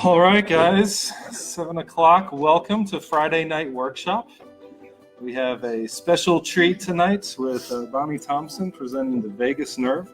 All right, guys, 7 o'clock. Welcome to Friday Night Workshop. We have a special treat tonight with Bonnie Thompson presenting the vagus nerve.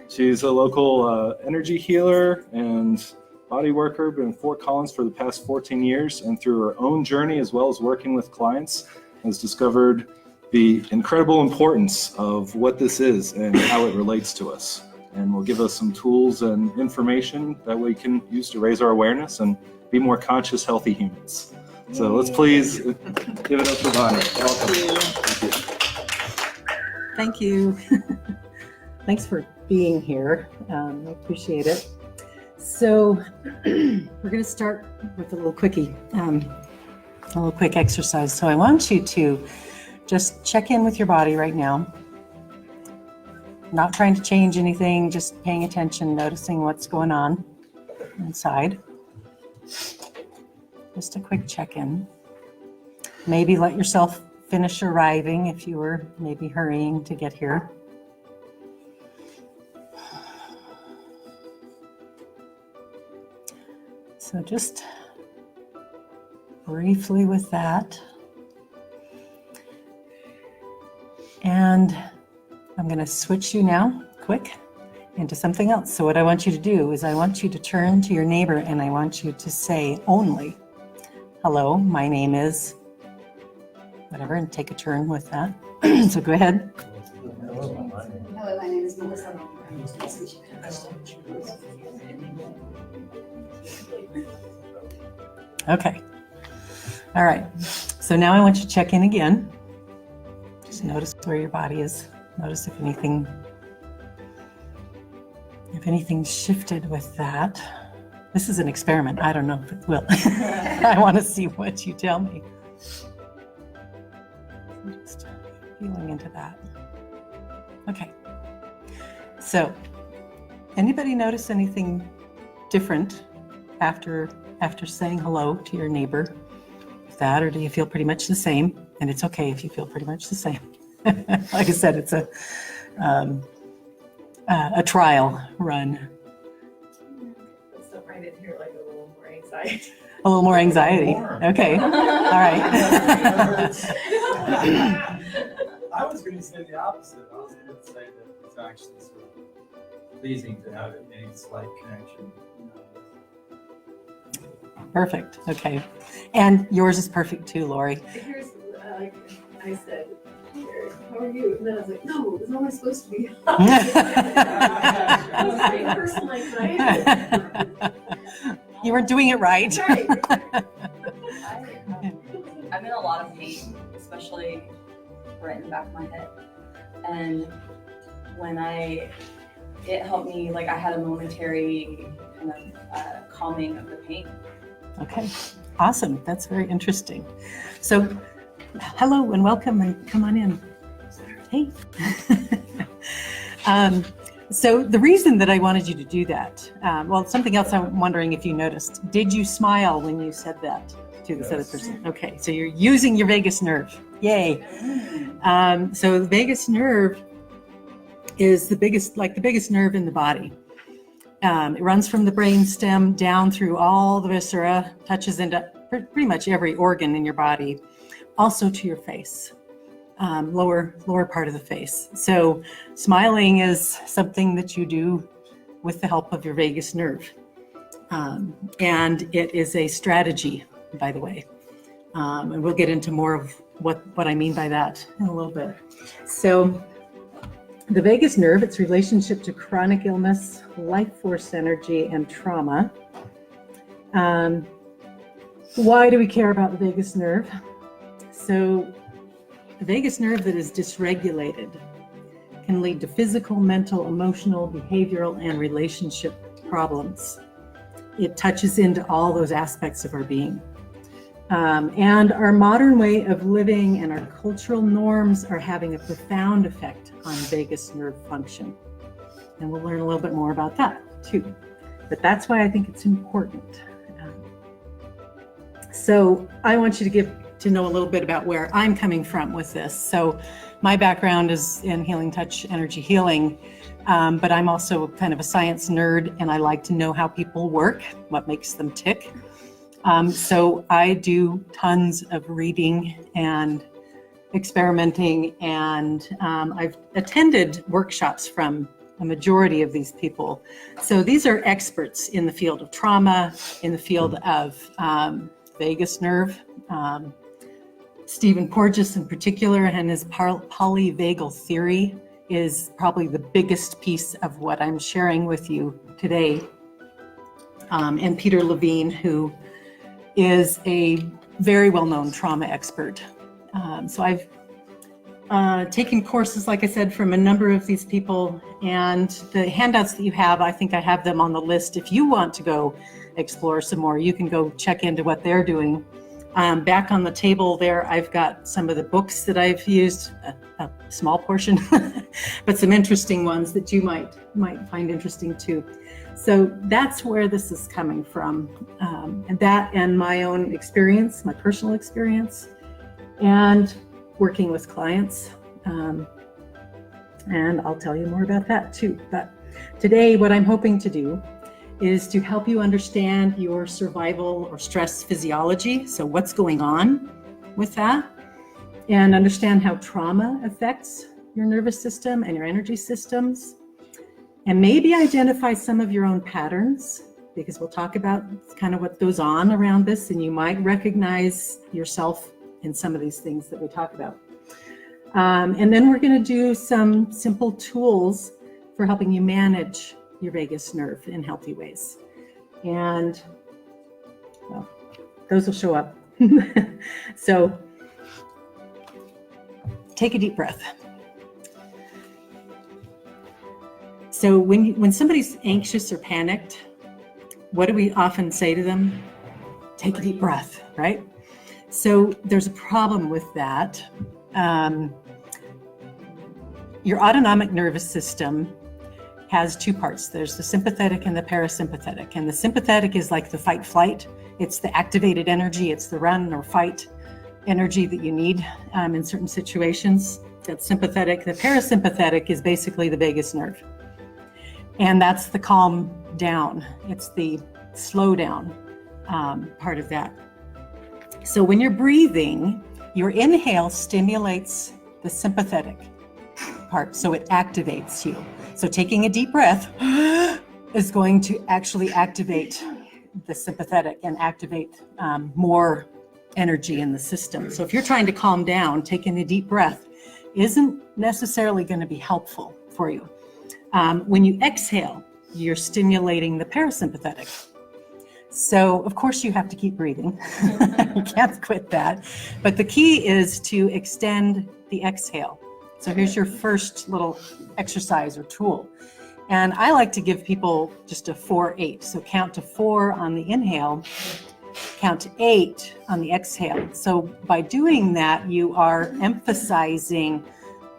She's a local energy healer and body worker, been in Fort Collins for the past 14 years, and through her own journey as well as working with clients, has discovered the incredible importance of what this is and how it relates to us. And will give us some tools and information that we can use to raise our awareness and be more conscious, healthy humans. So let's please give it up for Bonnie. Thank you. Thanks for being here. I appreciate it. So we're going to start with a little quickie, a little quick exercise. So I want you to just check in with your body right now. Not trying to change anything, just paying attention, noticing what's going on inside. Just a quick check-in. Maybe let yourself finish arriving if you were maybe hurrying to get here. So just briefly with that. And I'm going to switch you now, quick, into something else. So what I want you to do is I want you to turn to your neighbor and I want you to say only, hello, my name is, whatever, and take a turn with that. So go ahead. Hello, my name is Melissa. Okay. All right. So now I want you to check in again. Just notice where your body is. Notice if anything's shifted with that. This is an experiment. I don't know if it will. I want to see what you tell me. Just feeling into that. Okay. So, anybody notice anything different after saying hello to your neighbor with that, or do you feel pretty much the same? And it's okay if you feel pretty much the same. Like I said, it's a trial run. So I did hear like a little more anxiety. A little more anxiety. Okay. All right. I was going to say the opposite. I was going to say that it's actually sort of pleasing to have any slight connection. Perfect. Okay. And yours is perfect too, Lori. Here's like I said, how are you? And then I was like, no, it's not what I'm supposed to be. I was saying personal anxiety. You weren't doing it right. I'm in a lot of pain, especially right in the back of my head. And when it helped me, like I had a momentary kind of calming of the pain. Okay, awesome. That's very interesting. So, hello and welcome and come on in. Hey. So the reason that I wanted you to do that, well, something else I'm wondering if you noticed. Did you smile when you said that to this other person? Okay, so you're using your vagus nerve. Yay. So the vagus nerve is the biggest nerve in the body. It runs from the brain stem down through all the viscera, touches into pretty much every organ in your body, also to your face. Lower part of the face. So smiling is something that you do with the help of your vagus nerve. And it is a strategy, by the way. And we'll get into more of what I mean by that in a little bit. So the vagus nerve, its relationship to chronic illness, life force energy, and trauma. Why do we care about the vagus nerve? So the vagus nerve that is dysregulated can lead to physical, mental, emotional, behavioral, and relationship problems. It touches into all those aspects of our being. And our modern way of living and our cultural norms are having a profound effect on vagus nerve function. And we'll learn a little bit more about that too. But that's why I think it's important. So I want you to know a little bit about where I'm coming from with this. So my background is in healing touch energy healing. But I'm also kind of a science nerd, and I like to know how people work, what makes them tick. So I do tons of reading and experimenting, and I've attended workshops from a majority of these people. So these are experts in the field of trauma, in the field of vagus nerve. Stephen Porges in particular, and his polyvagal theory is probably the biggest piece of what I'm sharing with you today. And Peter Levine, who is a very well-known trauma expert. So I've taken courses, like I said, from a number of these people, and the handouts that you have, I think I have them on the list. If you want to go explore some more, you can go check into what they're doing. Back on the table there, I've got some of the books that I've used, a small portion, but some interesting ones that you might find interesting too. So that's where this is coming from, and that and my own experience, my personal experience, and working with clients. And I'll tell you more about that too. But today, what I'm hoping to do is to help you understand your survival or stress physiology. So what's going on with that, and understand how trauma affects your nervous system and your energy systems, and maybe identify some of your own patterns, because we'll talk about kind of what goes on around this, and you might recognize yourself in some of these things that we talk about. And then we're going to do some simple tools for helping you manage your vagus nerve in healthy ways. And well, those will show up. So take a deep breath. So when somebody's anxious or panicked, what do we often say to them? Take a deep breath, right? So there's a problem with that. Your autonomic nervous system has two parts. There's the sympathetic and the parasympathetic. And the sympathetic is like the fight flight. It's the activated energy. It's the run or fight energy that you need in certain situations. That's sympathetic. The parasympathetic is basically the vagus nerve. And that's the calm down. It's the slow down part of that. So when you're breathing, your inhale stimulates the sympathetic part, so it activates you. So taking a deep breath is going to actually activate the sympathetic and activate more energy in the system. So if you're trying to calm down, taking a deep breath isn't necessarily going to be helpful for you. When you exhale, you're stimulating the parasympathetic. So of course you have to keep breathing. You can't quit that. But the key is to extend the exhale. So here's your first little exercise or tool. And I like to give people just a 4-8. So count to 4 on the inhale, count to 8 on the exhale. So by doing that, you are emphasizing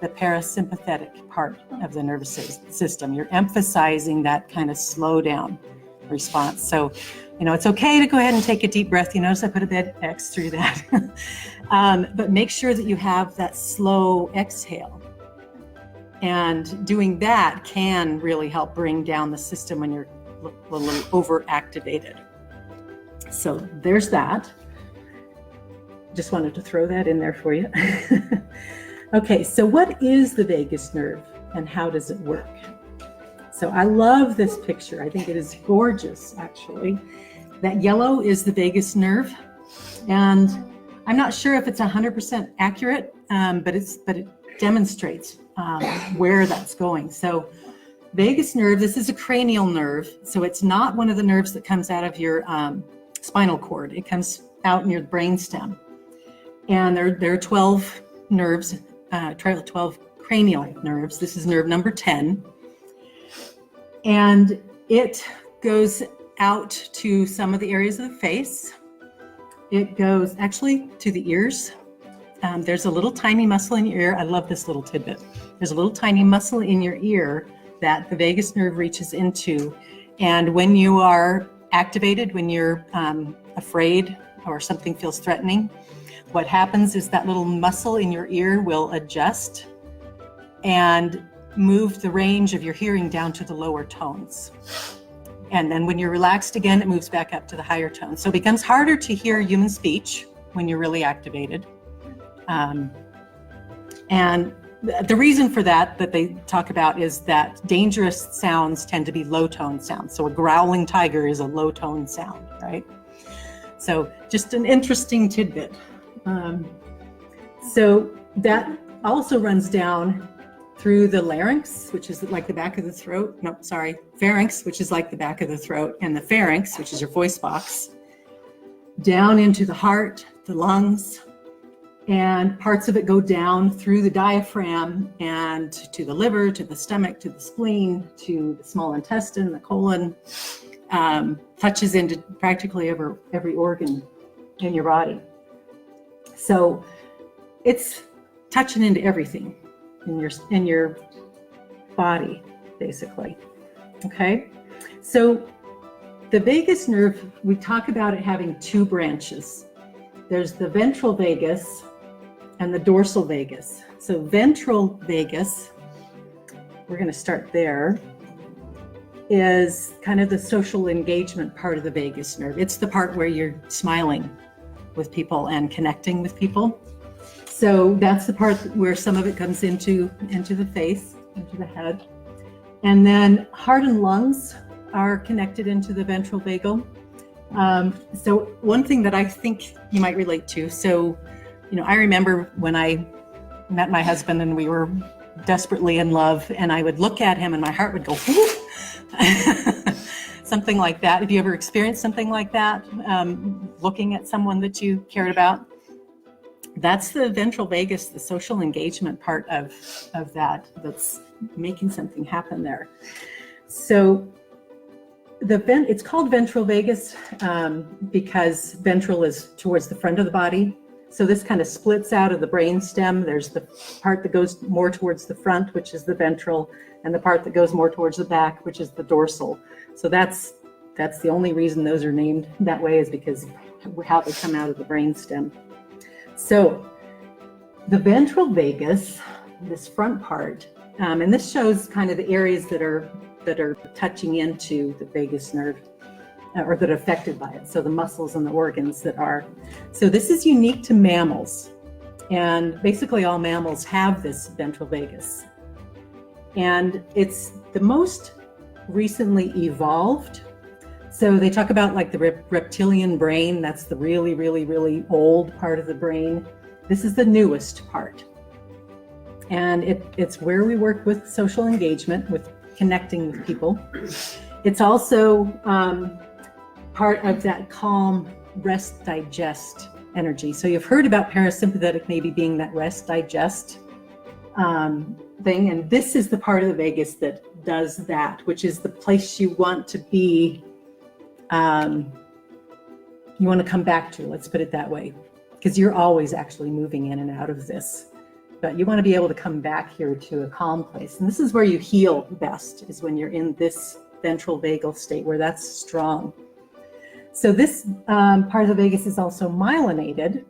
the parasympathetic part of the nervous system. You're emphasizing that kind of slow down response. So, it's okay to go ahead and take a deep breath. You notice I put a big X through that. But make sure that you have that slow exhale. And doing that can really help bring down the system when you're a little overactivated. So there's that. Just wanted to throw that in there for you. Okay, so what is the vagus nerve and how does it work? So I love this picture. I think it is gorgeous, actually. That yellow is the vagus nerve, and I'm not sure if it's 100% accurate, but it demonstrates where that's going. So vagus nerve, this is a cranial nerve, so it's not one of the nerves that comes out of your spinal cord. It comes out near the brainstem, and there are 12 nerves, 12 cranial nerves. This is nerve number 10. And it goes out to some of the areas of the face. It goes actually to the ears. There's a little tiny muscle in your ear. I love this little tidbit. There's a little tiny muscle in your ear that the vagus nerve reaches into. And when you are activated, when you're afraid or something feels threatening, what happens is that little muscle in your ear will adjust and move the range of your hearing down to the lower tones. And then when you're relaxed again, it moves back up to the higher tones. So it becomes harder to hear human speech when you're really activated. And the reason for that they talk about is that dangerous sounds tend to be low tone sounds. So a growling tiger is a low tone sound, right? So just an interesting tidbit. So that also runs down through the larynx, which is like the back of the throat. No, sorry, pharynx, which is like the back of the throat, and the pharynx, which is your voice box, down into the heart, the lungs, and parts of it go down through the diaphragm and to the liver, to the stomach, to the spleen, to the small intestine, the colon, touches into practically every organ in your body. So it's touching into everything in your body, basically. Okay, so the vagus nerve, we talk about it having two branches. There's the ventral vagus and the dorsal vagus. So ventral vagus, we're going to start there, is kind of the social engagement part of the vagus nerve. It's the part where you're smiling with people and connecting with people. So that's the part where some of it comes into the face, into the head. And then heart and lungs are connected into the ventral vagal. So one thing that I think you might relate to, so, I remember when I met my husband and we were desperately in love, and I would look at him and my heart would go, something like that. Have you ever experienced something like that? Looking at someone that you cared about? That's the ventral vagus, the social engagement part of that's making something happen there. So it's called ventral vagus because ventral is towards the front of the body. So this kind of splits out of the brain stem. There's the part that goes more towards the front, which is the ventral, and the part that goes more towards the back, which is the dorsal. So that's the only reason those are named that way, is because of how they come out of the brain stem. So the ventral vagus, this front part, and this shows kind of the areas that are touching into the vagus nerve, or that are affected by it. So the muscles and the organs that are. So this is unique to mammals. And basically all mammals have this ventral vagus. And it's the most recently evolved. So they talk about like the reptilian brain. That's the really, really, really old part of the brain. This is the newest part. And it's where we work with social engagement, with connecting with people. It's also part of that calm, rest, digest energy. So you've heard about parasympathetic maybe being that rest, digest thing. And this is the part of the vagus that does that, which is the place you want to be. You want to come back to, let's put it that way, because you're always actually moving in and out of this. But you want to be able to come back here to a calm place. And this is where you heal best, is when you're in this ventral vagal state where that's strong. So this part of the vagus is also myelinated,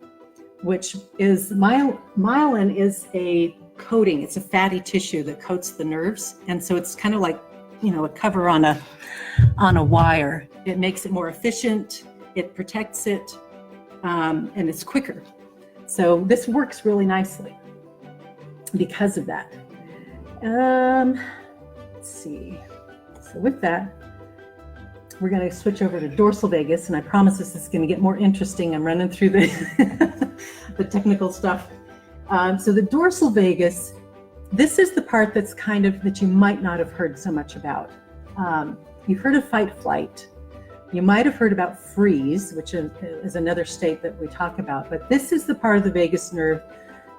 which is, myelin is a coating. It's a fatty tissue that coats the nerves. And so it's kind of like, a cover on a wire. It makes it more efficient. It protects it, and it's quicker. So this works really nicely because of that. Let's see. So with that, we're going to switch over to dorsal vagus, and I promise this is going to get more interesting. I'm running through the the technical stuff. So the dorsal vagus, this is the part that's kind of, that you might not have heard so much about. You've heard of fight flight. You might have heard about freeze, which is another state that we talk about, but this is the part of the vagus nerve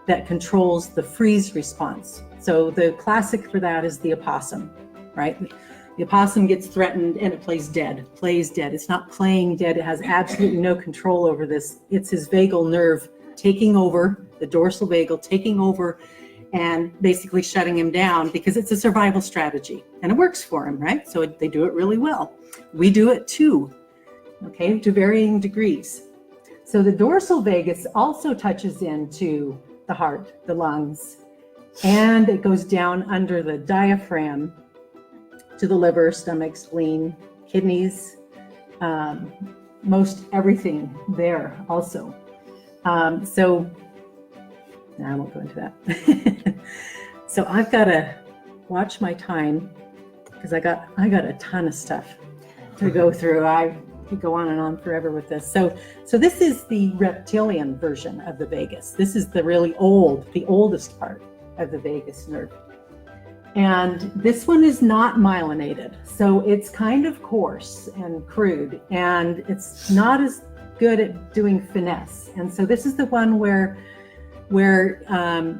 that controls the freeze response. So the classic for that is the opossum, right? The opossum gets threatened and it plays dead. It's not playing dead. It has absolutely no control over this. It's his vagal nerve taking over, the dorsal vagal taking over and basically shutting him down, because it's a survival strategy and it works for him, right? So they do it really well. We do it too, okay, to varying degrees. So the dorsal vagus also touches into the heart, the lungs, and it goes down under the diaphragm to the liver, stomach, spleen, kidneys, most everything there also. So I won't go into that. So I've got to watch my time because I got a ton of stuff to go through. I could go on and on forever with this. So this is the reptilian version of the vagus. This is the really the oldest part of the vagus nerve. And this one is not myelinated. So it's kind of coarse and crude, and it's not as good at doing finesse. And so this is the one where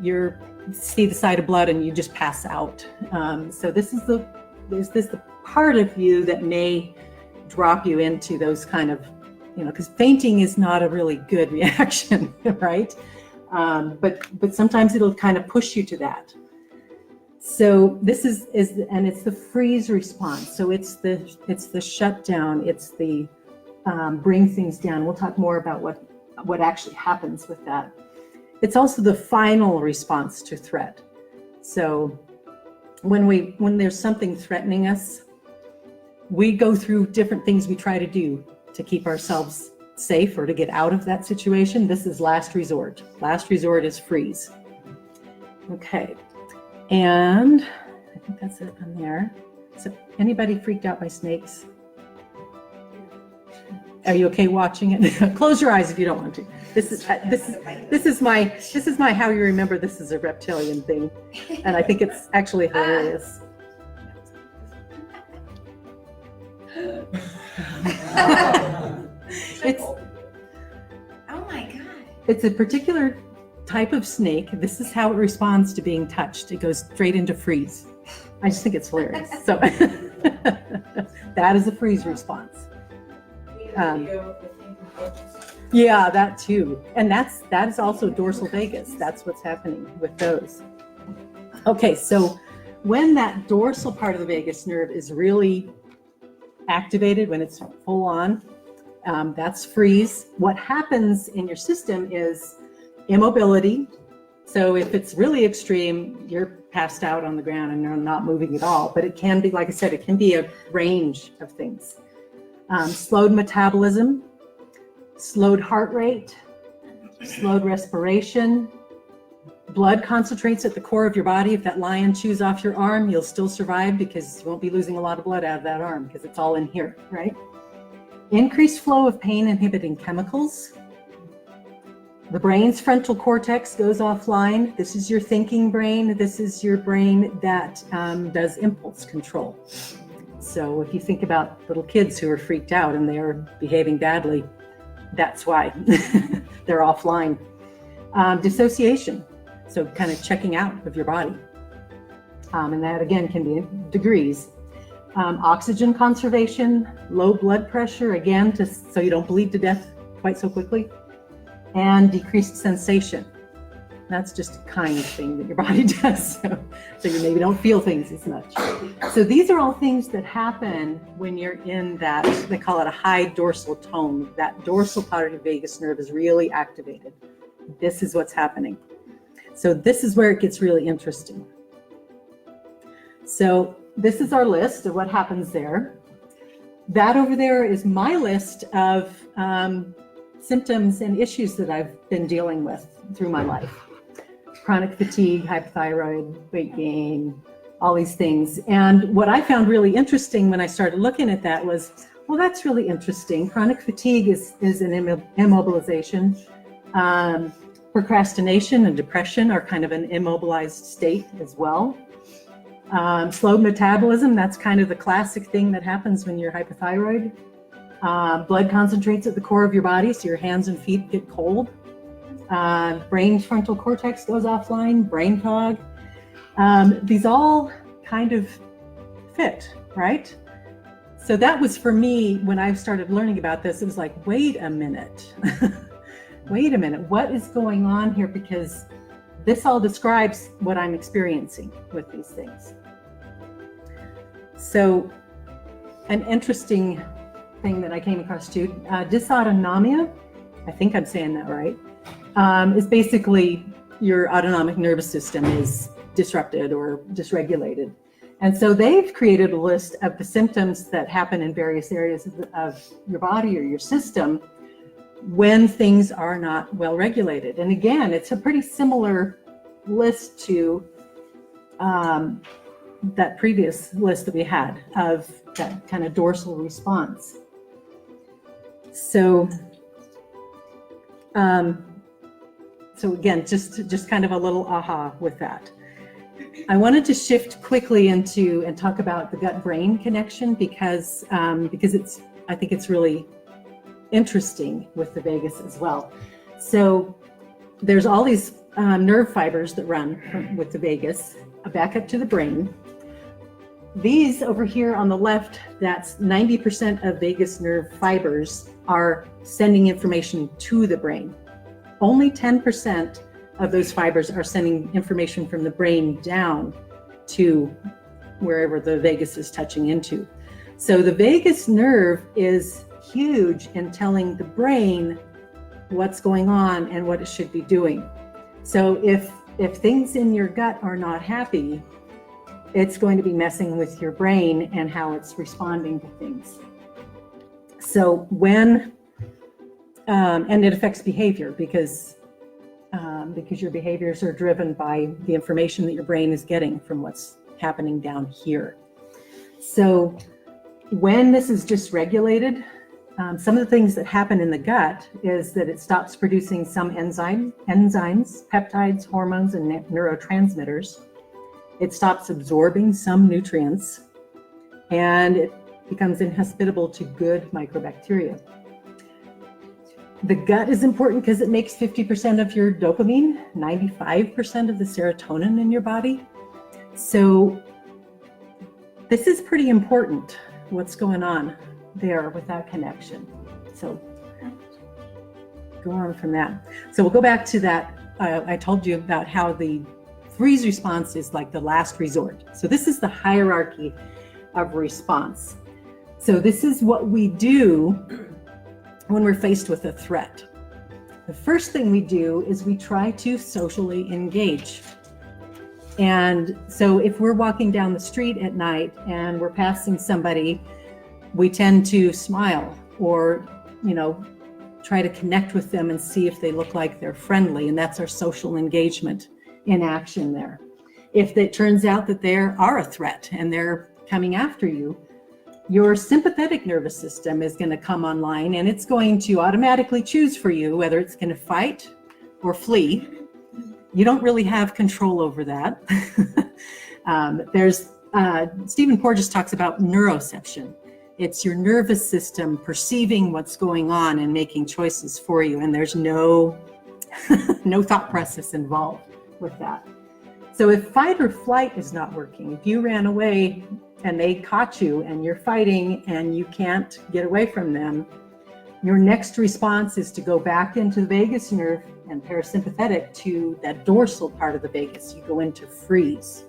you see the sight of blood and you just pass out. So this is the part of you that may drop you into those kind of, because fainting is not a really good reaction, right? But sometimes it'll kind of push you to that. So this is and it's the freeze response. So it's the shutdown. It's the bring things down. We'll talk more about what actually happens with that. It's also the final response to threat. So when there's something threatening us, we go through different things we try to do to keep ourselves safe or to get out of that situation. This is last resort. Last resort is freeze. Okay. And I think that's it on there. So anybody freaked out by snakes? Are you okay watching it? Close your eyes if you don't want to. This is my how you remember this is a reptilian thing, and I think it's actually hilarious. Oh my God. It's a particular type of snake. This is how it responds to being touched. It goes straight into freeze. I just think it's hilarious. So that is a freeze response. Yeah, that too. And that is also dorsal vagus. That's what's happening with those. Okay, so when that dorsal part of the vagus nerve is really activated, when it's full on, that's freeze. What happens in your system is immobility. So if it's really extreme, you're passed out on the ground and you're not moving at all. But it can be, like I said, it can be a range of things. Slowed metabolism, slowed heart rate, slowed respiration, blood concentrates at the core of your body. If that lion chews off your arm, you'll still survive because you won't be losing a lot of blood out of that arm because it's all in here, right? Increased flow of pain inhibiting chemicals. The brain's frontal cortex goes offline. This is your thinking brain. This is your brain that does impulse control. So if you think about little kids who are freaked out and they are behaving badly, that's why they're offline. Dissociation, so kind of checking out of your body. And that again can be in degrees. Oxygen conservation, low blood pressure, again, so you don't bleed to death quite so quickly. And decreased sensation. That's just a kind of thing that your body does. So you maybe don't feel things as much. So these are all things that happen when you're in that, they call it a high dorsal tone. That dorsal part of your vagus nerve is really activated. This is what's happening. So this is where it gets really interesting. So this is our list of what happens there. That over there is my list of symptoms and issues that I've been dealing with through my life. Chronic fatigue, hypothyroid, weight gain, all these things. And what I found really interesting when I started looking at that was, well, that's really interesting. Chronic fatigue is an immobilization. Procrastination and depression are kind of an immobilized state as well. Slow metabolism, that's kind of the classic thing that happens when you're hypothyroid. Blood concentrates at the core of your body, so your hands and feet get cold. Brain's frontal cortex goes offline, brain fog. These all kind of fit, right? So that was for me, when I started learning about this, it was like, wait a minute. Wait a minute, what is going on here? Because this all describes what I'm experiencing with these things. So an interesting thing that I came across too, dysautonomia, I think I'm saying that right, is basically your autonomic nervous system is disrupted or dysregulated. And so they've created a list of the symptoms that happen in various areas of your body or your system when things are not well regulated. And again, it's a pretty similar list to that previous list that we had of that kind of dorsal response. So, so again, just kind of a little aha with that. I wanted to shift quickly into and talk about the gut-brain connection because I think it's really interesting with the vagus as well. So there's all these nerve fibers that run with the vagus back up to the brain. These over here on the left, that's 90% of vagus nerve fibers are sending information to the brain. Only 10% of those fibers are sending information from the brain down to wherever the vagus is touching into. So the vagus nerve is huge in telling the brain what's going on and what it should be doing. So if things in your gut are not happy, it's going to be messing with your brain and how it's responding to things. So when, and it affects behavior because your behaviors are driven by the information that your brain is getting from what's happening down here. So when this is dysregulated, some of the things that happen in the gut is that it stops producing some enzymes, peptides, hormones, and neurotransmitters. It stops absorbing some nutrients, and it becomes inhospitable to good microbacteria. The gut is important because it makes 50% of your dopamine, 95% of the serotonin in your body. So this is pretty important, what's going on there with that connection. So go on from that. So we'll go back to that. I told you about how the freeze response is like the last resort. So this is the hierarchy of response. So this is what we do when we're faced with a threat. The first thing we do is we try to socially engage. And so if we're walking down the street at night and we're passing somebody, we tend to smile or, try to connect with them and see if they look like they're friendly. And that's our social engagement in action there. If it turns out that they are a threat and they're coming after you, your sympathetic nervous system is going to come online and it's going to automatically choose for you whether it's going to fight or flee. You don't really have control over that. Stephen Porges talks about neuroception. It's your nervous system perceiving what's going on and making choices for you, and there's no thought process involved with that. So if fight or flight is not working, if you ran away and they caught you and you're fighting and you can't get away from them, your next response is to go back into the vagus nerve and parasympathetic to that dorsal part of the vagus. You go into freeze.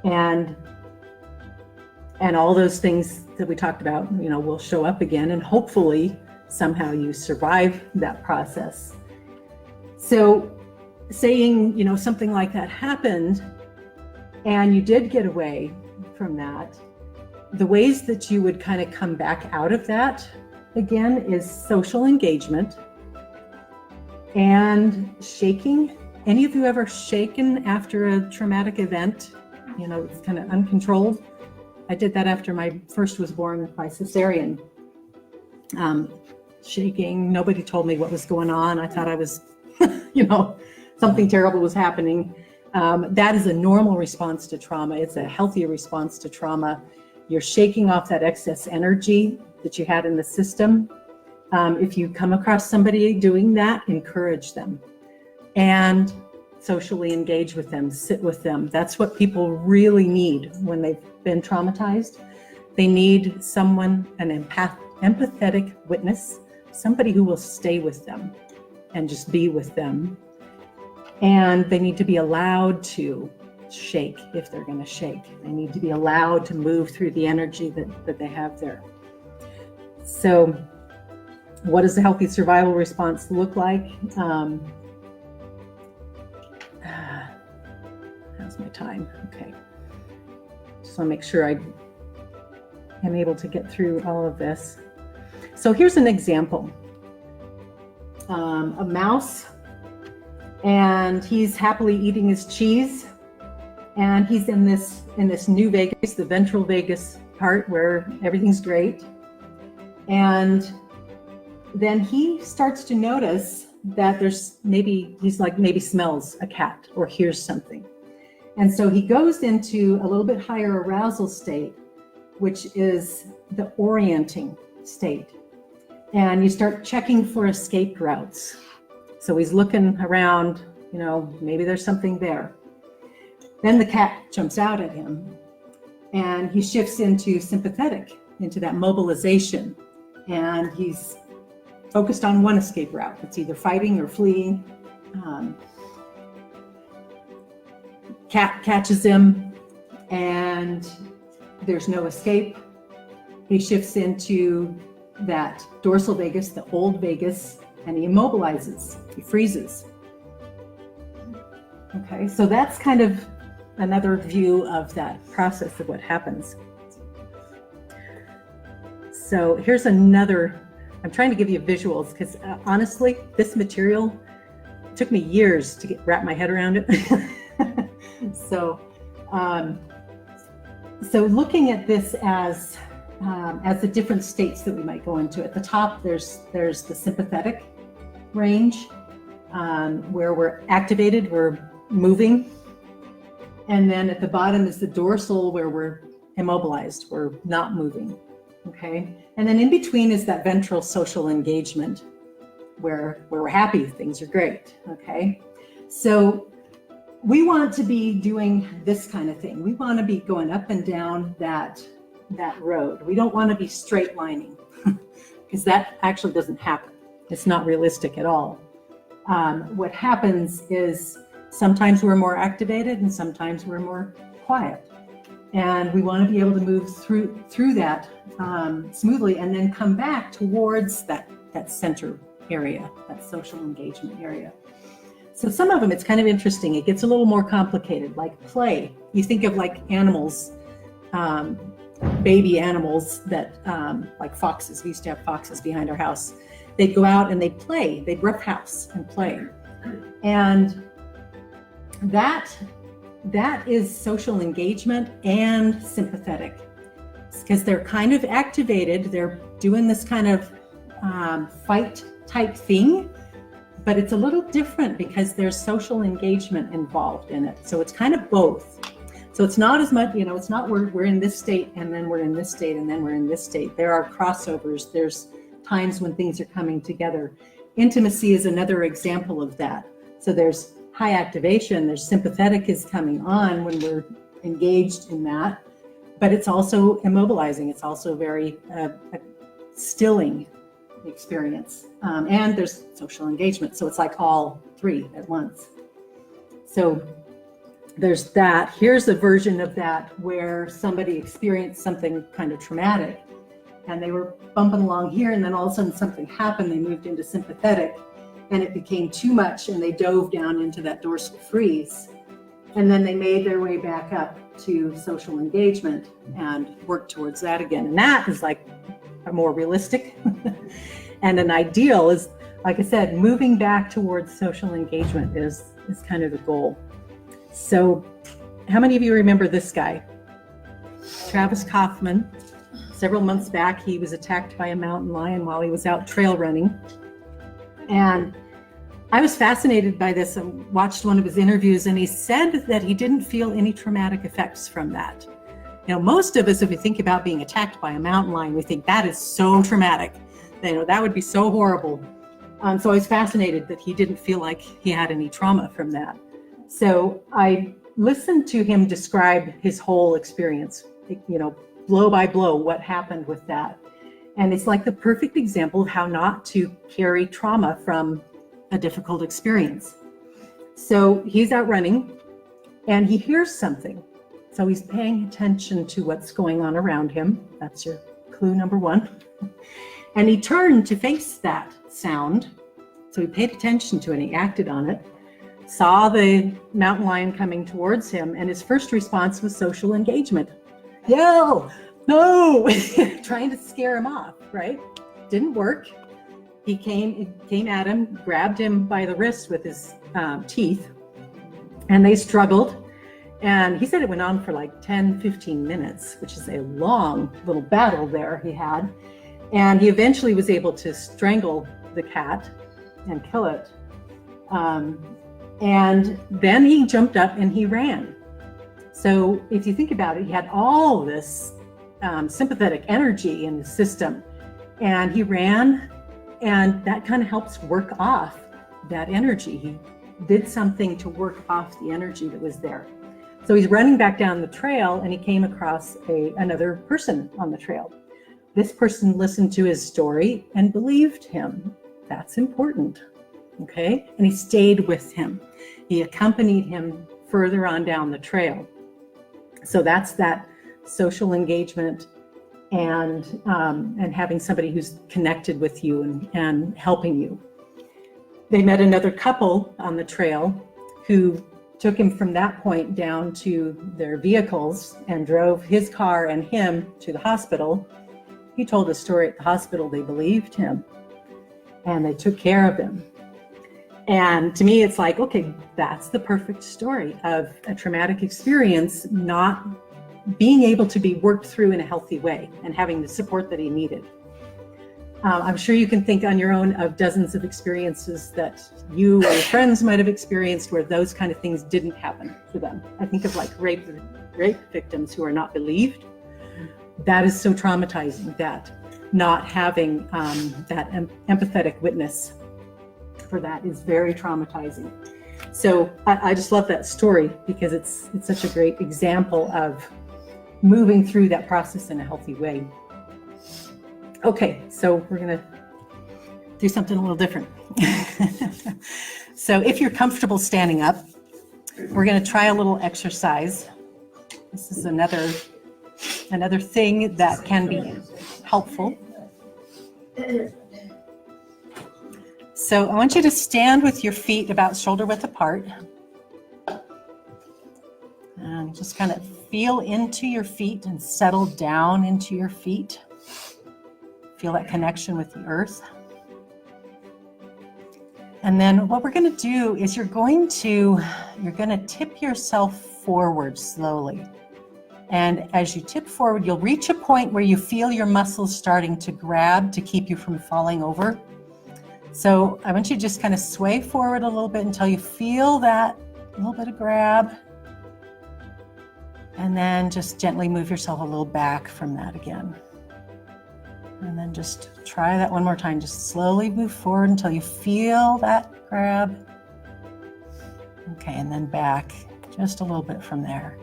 And all those things that we talked about, will show up again, and hopefully somehow you survive that process. So saying, something like that happened and you did get away from that, the ways that you would kind of come back out of that again is social engagement and shaking. Any of you ever shaken after a traumatic event? It's kind of uncontrolled. I did that after my first was born by cesarean. Shaking, nobody told me what was going on. I thought I was, something terrible was happening. That is a normal response to trauma. It's a healthy response to trauma. You're shaking off that excess energy that you had in the system. If you come across somebody doing that, encourage them and socially engage with them, sit with them. That's what people really need when they've been traumatized. They need someone, an empathetic witness, somebody who will stay with them and just be with them. And they need to be allowed to shake if they're going to shake. They need to be allowed to move through the energy that they have there. So what does a healthy survival response look like? How's How's my time? Okay. Just want to make sure I am able to get through all of this. So here's an example. A mouse, and he's happily eating his cheese, and he's in this new vagus, the ventral vagus part where everything's great. And then he starts to notice that maybe smells a cat or hears something. And so he goes into a little bit higher arousal state, which is the orienting state. And you start checking for escape routes. So he's looking around, maybe there's something there. Then the cat jumps out at him, and he shifts into sympathetic, into that mobilization. And he's focused on one escape route. It's either fighting or fleeing. Cat catches him, and there's no escape. He shifts into that dorsal vagus, the old vagus, and he immobilizes, he freezes. Okay, so that's kind of another view of that process of what happens. So here's another, I'm trying to give you visuals because honestly, this material took me years to wrap my head around it. So looking at this as the different states that we might go into. At the top, there's the sympathetic range, where we're activated, we're moving. And then at the bottom is the dorsal, where we're immobilized, we're not moving, okay? And then in between is that ventral social engagement, where we're happy, things are great, okay? So we want to be doing this kind of thing. We want to be going up and down that road. We don't want to be straight lining because that actually doesn't happen. It's not realistic at all. What happens is sometimes we're more activated and sometimes we're more quiet. And we want to be able to move through that smoothly and then come back towards that center area, that social engagement area. So some of them, it's kind of interesting. It gets a little more complicated, like play. You think of like animals, baby animals that, like foxes. We used to have foxes behind our house. They'd go out and they'd play. They'd roughhouse and play. And that is social engagement and sympathetic, because they're kind of activated. They're doing this kind of fight type thing, but it's a little different because there's social engagement involved in it. So it's kind of both. So it's not as much, it's not we're in this state and then we're in this state and then we're in this state. There are crossovers. There's times when things are coming together. Intimacy is another example of that. So there's high activation, there's sympathetic is coming on when we're engaged in that, but it's also immobilizing. It's also very stilling experience. And there's social engagement. So it's like all three at once. So there's that. Here's a version of that where somebody experienced something kind of traumatic and they were bumping along here, and then all of a sudden something happened. They moved into sympathetic and it became too much and they dove down into that dorsal freeze. And then they made their way back up to social engagement and worked towards that again. And that is like a more realistic and an ideal is, like I said, moving back towards social engagement is kind of the goal. So how many of you remember this guy? Travis Kaufman. Several months back, he was attacked by a mountain lion while he was out trail running. And I was fascinated by this and watched one of his interviews, and he said that he didn't feel any traumatic effects from that. Most of us, if we think about being attacked by a mountain lion, we think that is so traumatic. That would be so horrible. So I was fascinated that he didn't feel like he had any trauma from that. So I listened to him describe his whole experience, blow by blow, what happened with that. And it's like the perfect example of how not to carry trauma from a difficult experience. So he's out running and he hears something. So he's paying attention to what's going on around him. That's your clue number one. And he turned to face that sound. So he paid attention to it and he acted on it. saw the mountain lion coming towards him, and his first response was social engagement. Yell, no, trying to scare him off, right? Didn't work. He came at him, grabbed him by the wrist with his teeth, and they struggled. And he said it went on for like 10, 15 minutes, which is a long little battle there he had. And he eventually was able to strangle the cat and kill it. And then he jumped up and he ran. So if you think about it, he had all this sympathetic energy in the system, and he ran, and that kind of helps work off that energy. He did something to work off the energy that was there. So he's running back down the trail, and he came across another person on the trail. This person listened to his story and believed him. That's important, okay? And he stayed with him. He accompanied him further on down the trail. So that's that social engagement and having somebody who's connected with you and helping you. They met another couple on the trail who took him from that point down to their vehicles and drove his car and him to the hospital. He told a story at the hospital. They believed him and they took care of him. And to me, it's like, okay, that's the perfect story of a traumatic experience not being able to be worked through in a healthy way and having the support that he needed. I'm sure you can think on your own of dozens of experiences that you or your friends might have experienced where those kind of things didn't happen to them. I think of like rape victims who are not believed. That is so traumatizing, that not having that empathetic witness for that is very traumatizing. So I just love that story because it's such a great example of moving through that process in a healthy way. Okay, so we're gonna do something a little different. So if you're comfortable standing up, we're gonna try a little exercise. This is another thing that can be helpful. So I want you to stand with your feet about shoulder width apart. And just kind of feel into your feet and settle down into your feet. Feel that connection with the earth. And then what we're going to do is you're going to tip yourself forward slowly. And as you tip forward, you'll reach a point where you feel your muscles starting to grab to keep you from falling over. So I want you to just kind of sway forward a little bit until you feel that little bit of grab. And then just gently move yourself a little back from that again. And then just try that one more time. Just slowly move forward until you feel that grab. Okay, and then back just a little bit from there.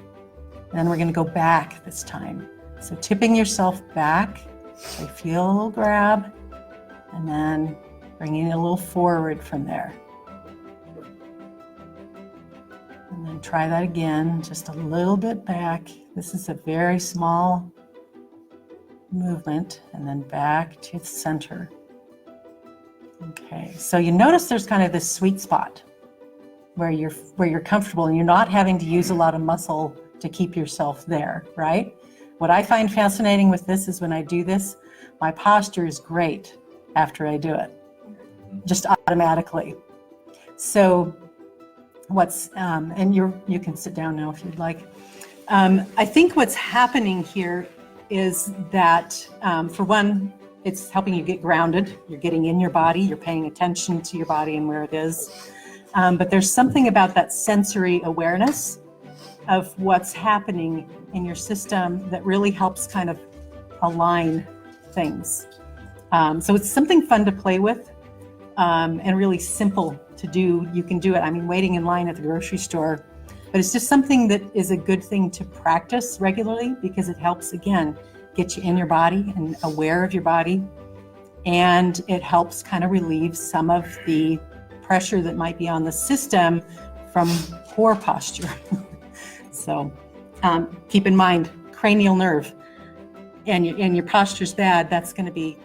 And then we're going to go back this time. So tipping yourself back so you feel a little grab, and then bringing it a little forward from there. And then try that again, just a little bit back. This is a very small movement, and then back to the center. Okay, so you notice there's kind of this sweet spot where you're comfortable and you're not having to use a lot of muscle to keep yourself there, right? What I find fascinating with this is when I do this, my posture is great after I do it, just automatically. So and you can sit down now if you'd like. I think what's happening here is that, for one, it's helping you get grounded. You're getting in your body, you're paying attention to your body and where it is. But there's something about that sensory awareness of what's happening in your system that really helps kind of align things. So it's something fun to play with and really simple to do. You can do it, waiting in line at the grocery store, but it's just something that is a good thing to practice regularly because it helps, again, get you in your body and aware of your body. And it helps kind of relieve some of the pressure that might be on the system from poor posture. So keep in mind, cranial nerve, and your posture's bad, that's going to be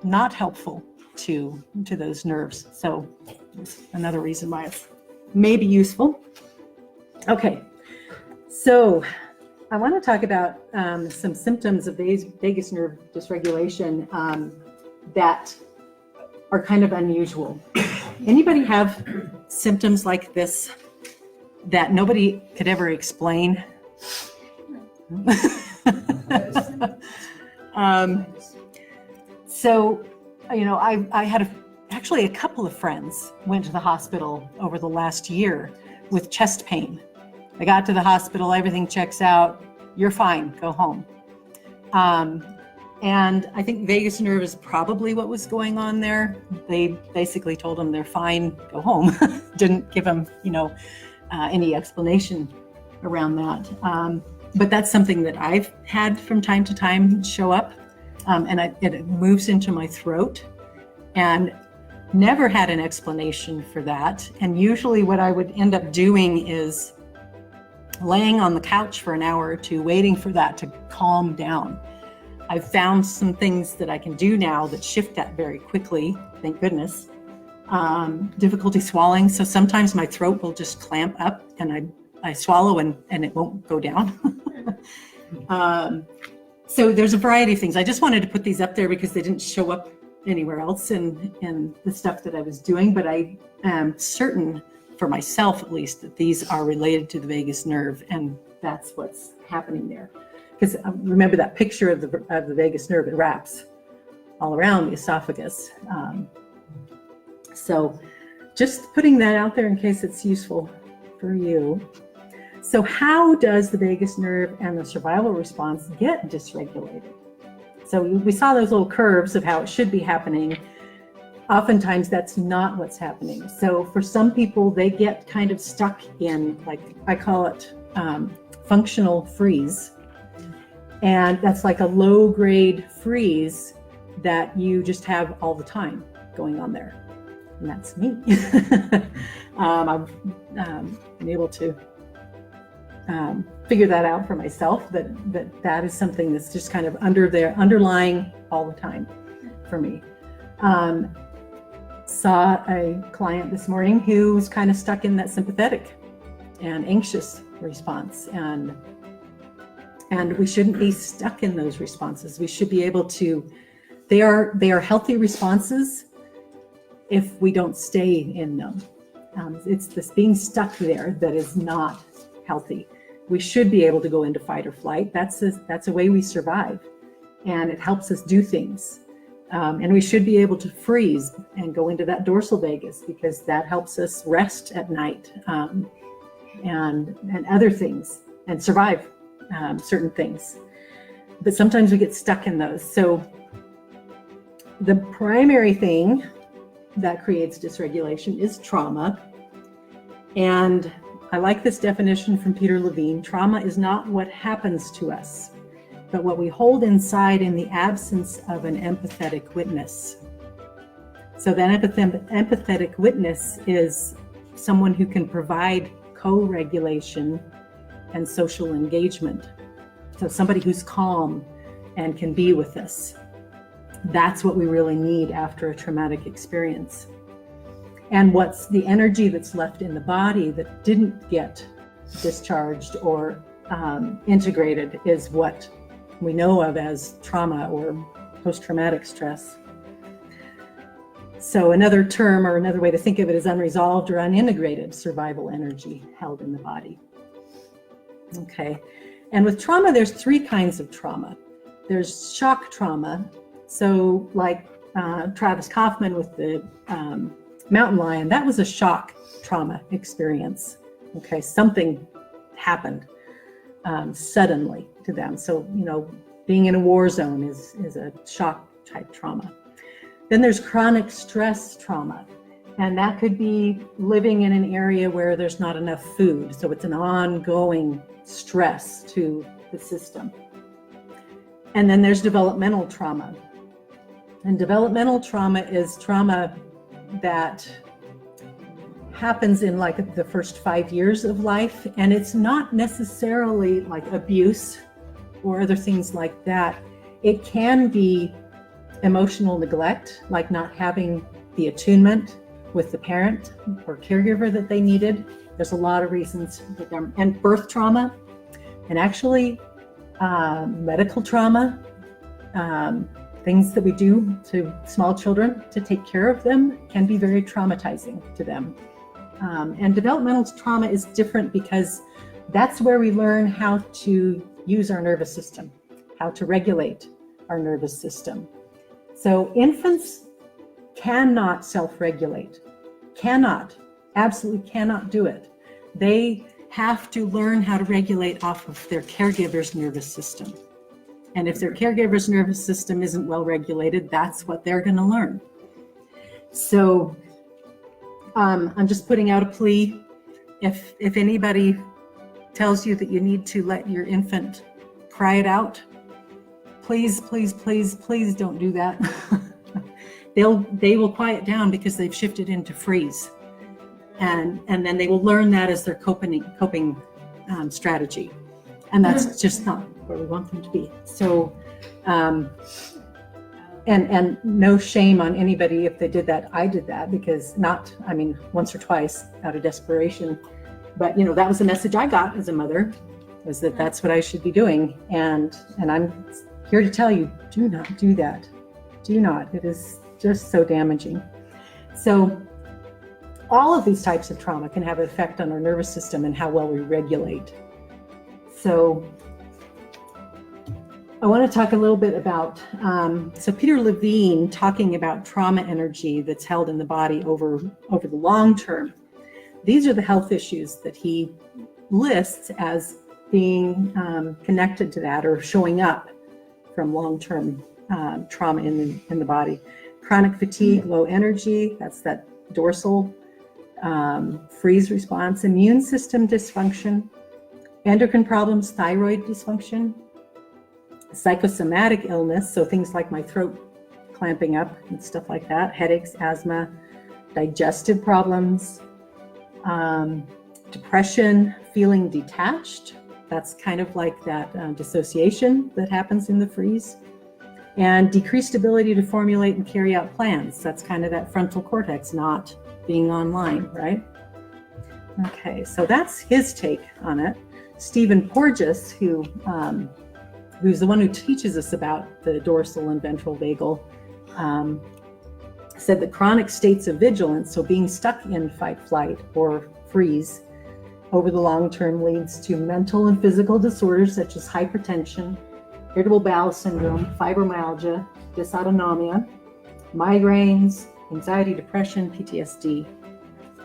not helpful to those nerves. So another reason why it's may be useful. Okay, so I want to talk about some symptoms of vagus nerve dysregulation that are kind of unusual. Anybody have symptoms like this that nobody could ever explain? So, you know, I had actually a couple of friends went to the hospital over the last year with chest pain. They got to the hospital, everything checks out, you're fine, go home. And I think vagus nerve is probably what was going on there. They basically told them they're fine, go home. Didn't give them, you know, any explanation around that. But that's something that I've had from time to time show up. And it moves into my throat, and never had an explanation for that. And usually what I would end up doing is laying on the couch for an hour or two, waiting for that to calm down. I've found some things that I can do now that shift that very quickly, thank goodness. Difficulty swallowing, so sometimes my throat will just clamp up and I swallow and it won't go down. So there's a variety of things. I just wanted to put these up there because they didn't show up anywhere else in the stuff that I was doing, but I am certain, for myself at least, that these are related to the vagus nerve, and that's what's happening there. Because remember that picture of the vagus nerve, it wraps all around the esophagus. So just putting that out there in case it's useful for you. So how does the vagus nerve and the survival response get dysregulated? So we saw those little curves of how it should be happening. Oftentimes that's not what's happening. So for some people, they get kind of stuck in, like I call it functional freeze. And that's like a low grade freeze that you just have all the time going on there. And that's me. I've been able to figure that out for myself, that is something that's just kind of underlying all the time for me. Saw a client this morning who was kind of stuck in that sympathetic and anxious response, and we shouldn't be stuck in those responses. We should be able to, they are healthy responses if we don't stay in them. It's this being stuck there that is not healthy. We should be able to go into fight or flight. That's a way we survive, and it helps us do things. And we should be able to freeze and go into that dorsal vagus, because that helps us rest at night, and other things, and survive certain things. But sometimes we get stuck in those. So the primary thing that creates dysregulation is trauma. And I like this definition from Peter Levine. Trauma is not what happens to us, but what we hold inside in the absence of an empathetic witness. So that empathetic witness is someone who can provide co-regulation and social engagement. So somebody who's calm and can be with us. That's what we really need after a traumatic experience. And what's the energy that's left in the body that didn't get discharged or integrated is what we know of as trauma or post-traumatic stress. So another term, or another way to think of it, is unresolved or unintegrated survival energy held in the body. Okay, and with trauma, there's three kinds of trauma. There's shock trauma. So like Travis Kaufman with the mountain lion, that was a shock trauma experience. Okay, something happened suddenly to them. So, you know, being in a war zone is a shock type trauma. Then there's chronic stress trauma, and that could be living in an area where there's not enough food. So it's an ongoing stress to the system. And then there's developmental trauma. And developmental trauma is trauma that happens in like the first 5 years of life, and it's not necessarily like abuse or other things like that. It can be emotional neglect, like not having the attunement with the parent or caregiver that they needed. There's a lot of reasons for them. And birth trauma, and actually medical trauma, things that we do to small children to take care of them can be very traumatizing to them. And developmental trauma is different because that's where we learn how to use our nervous system, how to regulate our nervous system. So infants cannot self-regulate, absolutely cannot do it. They have to learn how to regulate off of their caregiver's nervous system. And if their caregiver's nervous system isn't well regulated, that's what they're going to learn. So I'm just putting out a plea. If anybody tells you that you need to let your infant cry it out, please, please, please, please don't do that. They will quiet down because they've shifted into freeze. And then they will learn that as their coping strategy. And that's just not where we want them to be. So, and no shame on anybody if they did that. I did that because once or twice out of desperation. But that was the message I got as a mother, was that that's what I should be doing. And I'm here to tell you, do not do that. Do not. It is just so damaging. So all of these types of trauma can have an effect on our nervous system and how well we regulate. So I want to talk a little bit about, so Peter Levine talking about trauma energy that's held in the body over the long term. These are the health issues that he lists as being connected to that or showing up from long-term trauma in the body. Chronic fatigue, low energy, that's that dorsal freeze response, immune system dysfunction, endocrine problems, thyroid dysfunction, psychosomatic illness, so things like my throat clamping up and stuff like that, headaches, asthma, digestive problems, depression, feeling detached, that's kind of like that dissociation that happens in the freeze, and decreased ability to formulate and carry out plans, that's kind of that frontal cortex not being online, right? Okay, so that's his take on it. Stephen Porges, who's the one who teaches us about the dorsal and ventral vagal, said that chronic states of vigilance, so being stuck in fight, flight, or freeze over the long term, leads to mental and physical disorders such as hypertension, irritable bowel syndrome, fibromyalgia, dysautonomia, migraines, anxiety, depression, PTSD.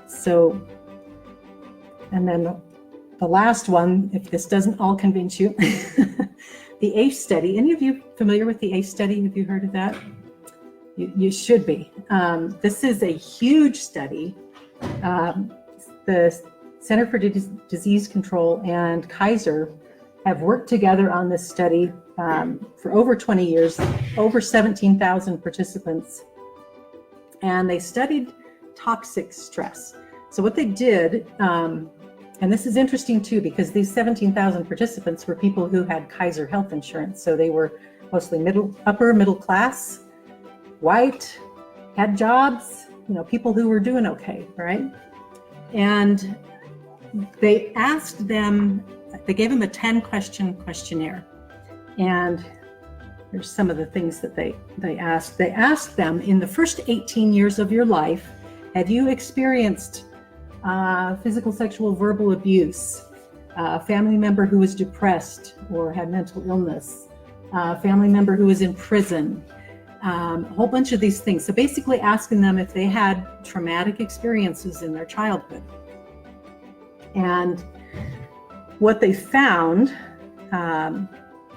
So, and then the last one, if this doesn't all convince you, the ACE study. Any of you familiar with the ACE study? Have you heard of that? You should be. This is a huge study. The Center for Disease Control and Kaiser have worked together on this study for over 20 years, over 17,000 participants, and they studied toxic stress. So what they did, and this is interesting too, because these 17,000 participants were people who had Kaiser health insurance. So they were mostly upper middle class, white, had jobs, people who were doing okay, right? And they asked them, they gave them a 10-question questionnaire. And here's some of the things that they asked. They asked them, in the first 18 years of your life, have you experienced physical, sexual, verbal abuse, a family member who was depressed or had mental illness, a family member who was in prison, a whole bunch of these things. So basically asking them if they had traumatic experiences in their childhood. And what they found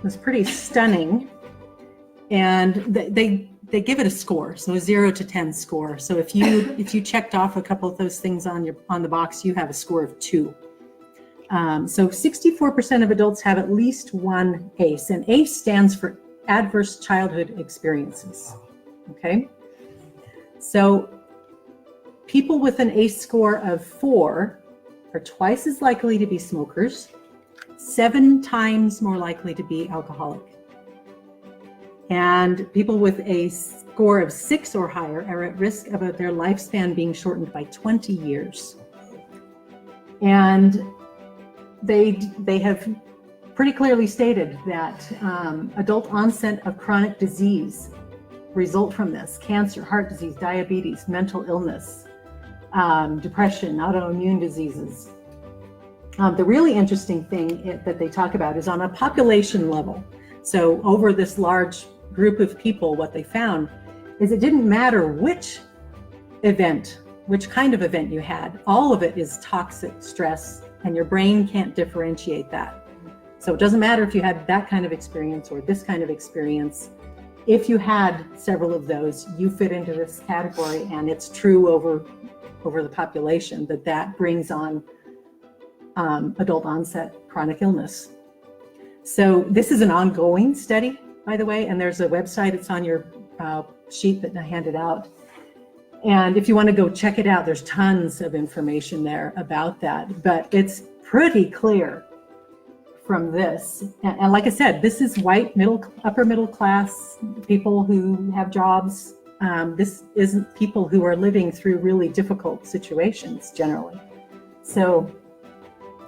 was pretty stunning. And they give it a score, so a 0 to 10 score. So if you checked off a couple of those things on the box, you have a score of 2. So 64% of adults have at least one ACE, and ACE stands for Adverse Childhood Experiences. Okay, so people with an ACE score of 4 are twice as likely to be smokers, 7 times more likely to be alcoholic. And people with a score of 6 or higher are at risk of their lifespan being shortened by 20 years. And they have pretty clearly stated that adult onset of chronic disease result from this: cancer, heart disease, diabetes, mental illness, depression, autoimmune diseases. The really interesting thing that they talk about is on a population level. So over this large group of people, what they found is it didn't matter which event, which kind of event you had, all of it is toxic stress, and your brain can't differentiate that. So it doesn't matter if you had that kind of experience or this kind of experience. If you had several of those, you fit into this category, and it's true over the population that brings on adult onset chronic illness. So this is an ongoing study, by the way, and there's a website. It's on your sheet that I handed out. And if you want to go check it out, there's tons of information there about that. But it's pretty clear from this. And like I said, this is white, upper middle class people who have jobs. This isn't people who are living through really difficult situations generally. So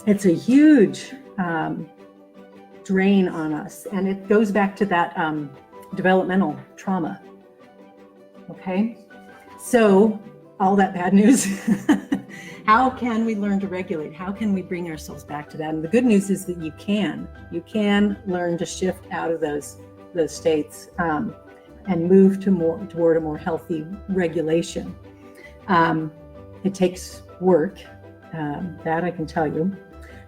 it's a huge drain on us. And it goes back to that developmental trauma. Okay? So all that bad news, how can we learn to regulate? How can we bring ourselves back to that? And the good news is that you can learn to shift out of those states and move toward a more healthy regulation. It takes work, that I can tell you.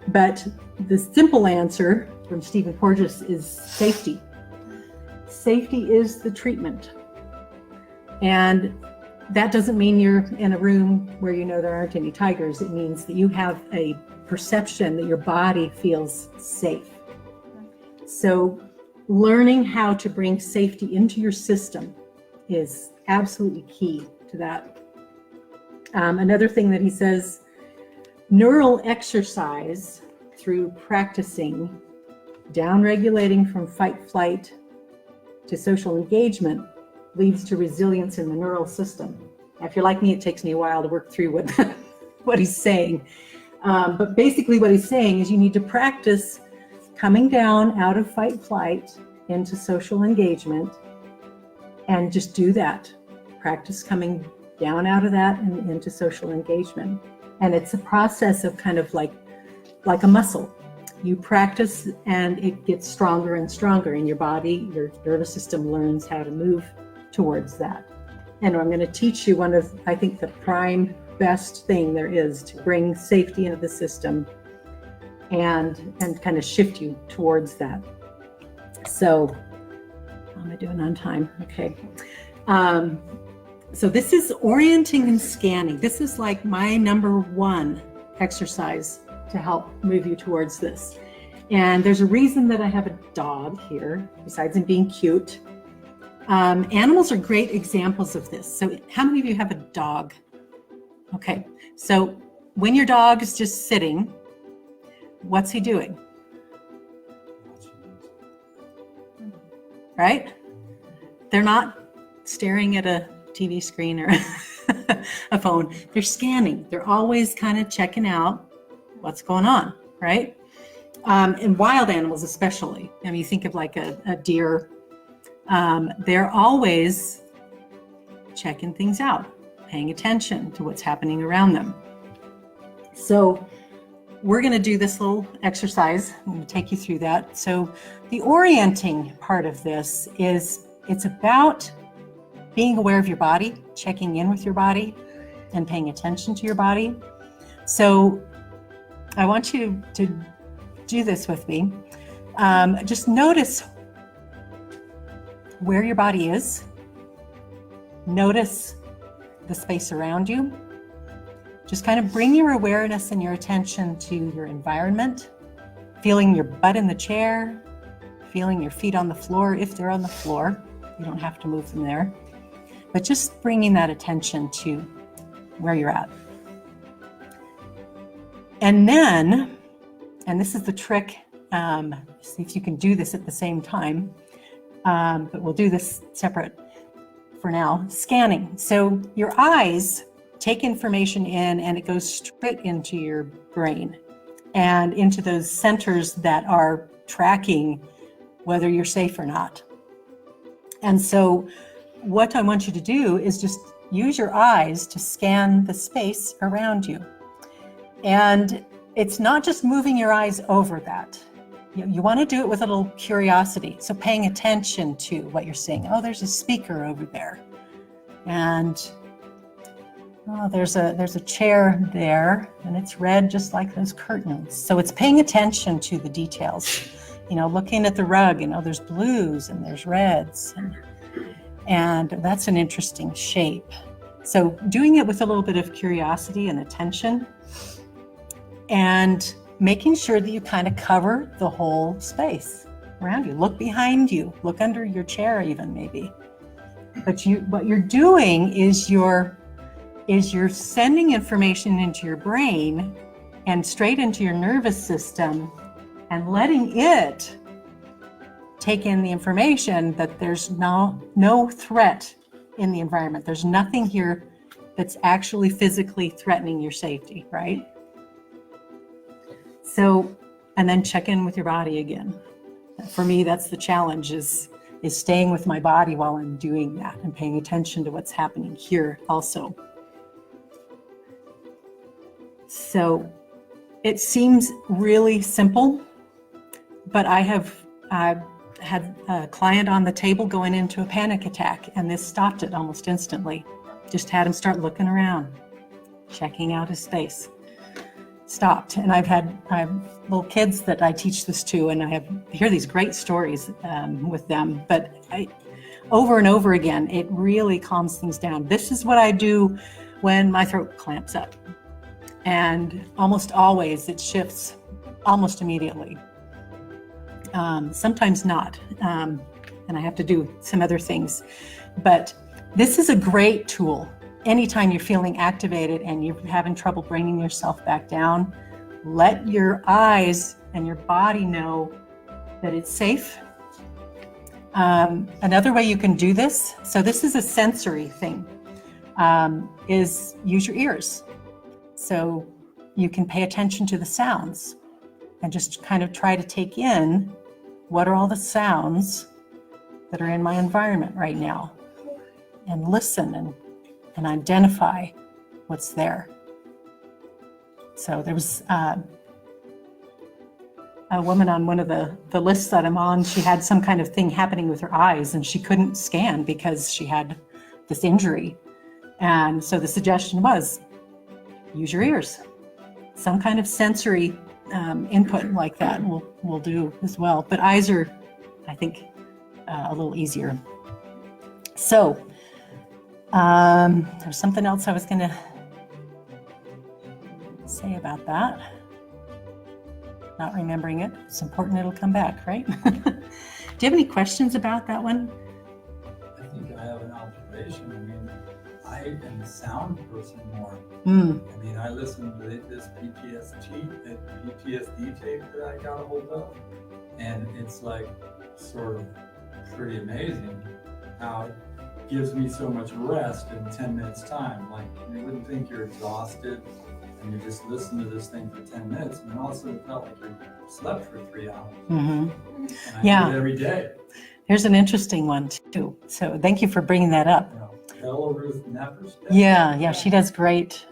But the simple answer from Stephen Porges is safety. Safety is the treatment. And that doesn't mean you're in a room where you know there aren't any tigers. It means that you have a perception that your body feels safe. So learning how to bring safety into your system is absolutely key to that. Another thing that he says, neural exercise through practicing down-regulating from fight-flight to social engagement leads to resilience in the neural system. If you're like me, it takes me a while to work through what he's saying. But basically what he's saying is you need to practice coming down out of fight-flight into social engagement, and just do that. Practice coming down out of that and into social engagement. And it's a process of kind of like a muscle. You practice and it gets stronger and stronger in your body. Your nervous system learns how to move towards that. And I'm going to teach you one of, I think, the prime best thing there is to bring safety into the system and kind of shift you towards that. So, how am I doing on time? Okay. So this is orienting and scanning. This is like my number one exercise to help move you towards this. And there's a reason that I have a dog here, besides him being cute. Animals are great examples of this. So how many of you have a dog? Okay, so when your dog is just sitting, what's he doing? Right? They're not staring at a TV screen or a phone. They're scanning. They're always kind of checking out what's going on, right? And wild animals especially. I mean, you think of like a deer. They're always checking things out, paying attention to what's happening around them. So we're going to do this little exercise. I'm going to take you through that. So the orienting part of this is, it's about being aware of your body, checking in with your body, and paying attention to your body. So I want you to do this with me. Just notice where your body is. Notice the space around you. Just kind of bring your awareness and your attention to your environment, feeling your butt in the chair, feeling your feet on the floor if they're on the floor. You don't have to move them there, but just bringing that attention to where you're at. And then, and this is the trick, see if you can do this at the same time, but we'll do this separate for now. Scanning. So your eyes take information in and it goes straight into your brain and into those centers that are tracking whether you're safe or not. And so what I want you to do is just use your eyes to scan the space around you. And it's not just moving your eyes over that. You want to do it with a little curiosity. So paying attention to what you're seeing. Oh, there's a speaker over there. And oh, there's a chair there, and it's red just like those curtains. So it's paying attention to the details. Looking at the rug, there's blues and there's reds. And that's an interesting shape. So doing it with a little bit of curiosity and attention, and making sure that you kind of cover the whole space around you. Look behind you, look under your chair even maybe. But what you're doing is you're sending information into your brain and straight into your nervous system and letting it take in the information that there's no threat in the environment. There's nothing here that's actually physically threatening your safety, right? So, and then check in with your body again. For me, that's the challenge is staying with my body while I'm doing that and paying attention to what's happening here also. So it seems really simple, but I had a client on the table going into a panic attack, and this stopped it almost instantly. Just had him start looking around, checking out his space. Stopped. And I have little kids that I teach this to, and I hear these great stories with them. But over and over again, it really calms things down. This is what I do when my throat clamps up. And almost always it shifts almost immediately. Sometimes not. And I have to do some other things. But this is a great tool. Anytime you're feeling activated and you're having trouble bringing yourself back down, let your eyes and your body know that it's safe. Another way you can do this, so this is a sensory thing, is use your ears. So you can pay attention to the sounds and just kind of try to take in what are all the sounds that are in my environment right now, and listen and identify what's there. So there was a woman on one of the lists that I'm on. She had some kind of thing happening with her eyes and she couldn't scan because she had this injury. And so the suggestion was, use your ears. Some kind of sensory input like that will do as well. But eyes are, I think, a little easier. So there's something else I was going to say about that. Not remembering it. It's important it'll come back, right? Do you have any questions about that one? I think I have an observation. I mean, I am a sound person more. I mean, I listened to this PTSD tape that I got a hold of, and it's like sort of pretty amazing how it gives me so much rest in 10 minutes time. Like, you wouldn't think you're exhausted and you just listen to this thing for 10 minutes, and all of a sudden it felt like you slept for 3 hours. And I do it every day. Here's an interesting one too. So thank you for bringing that up. Hello, Ruth Nepper's. Yeah, she does great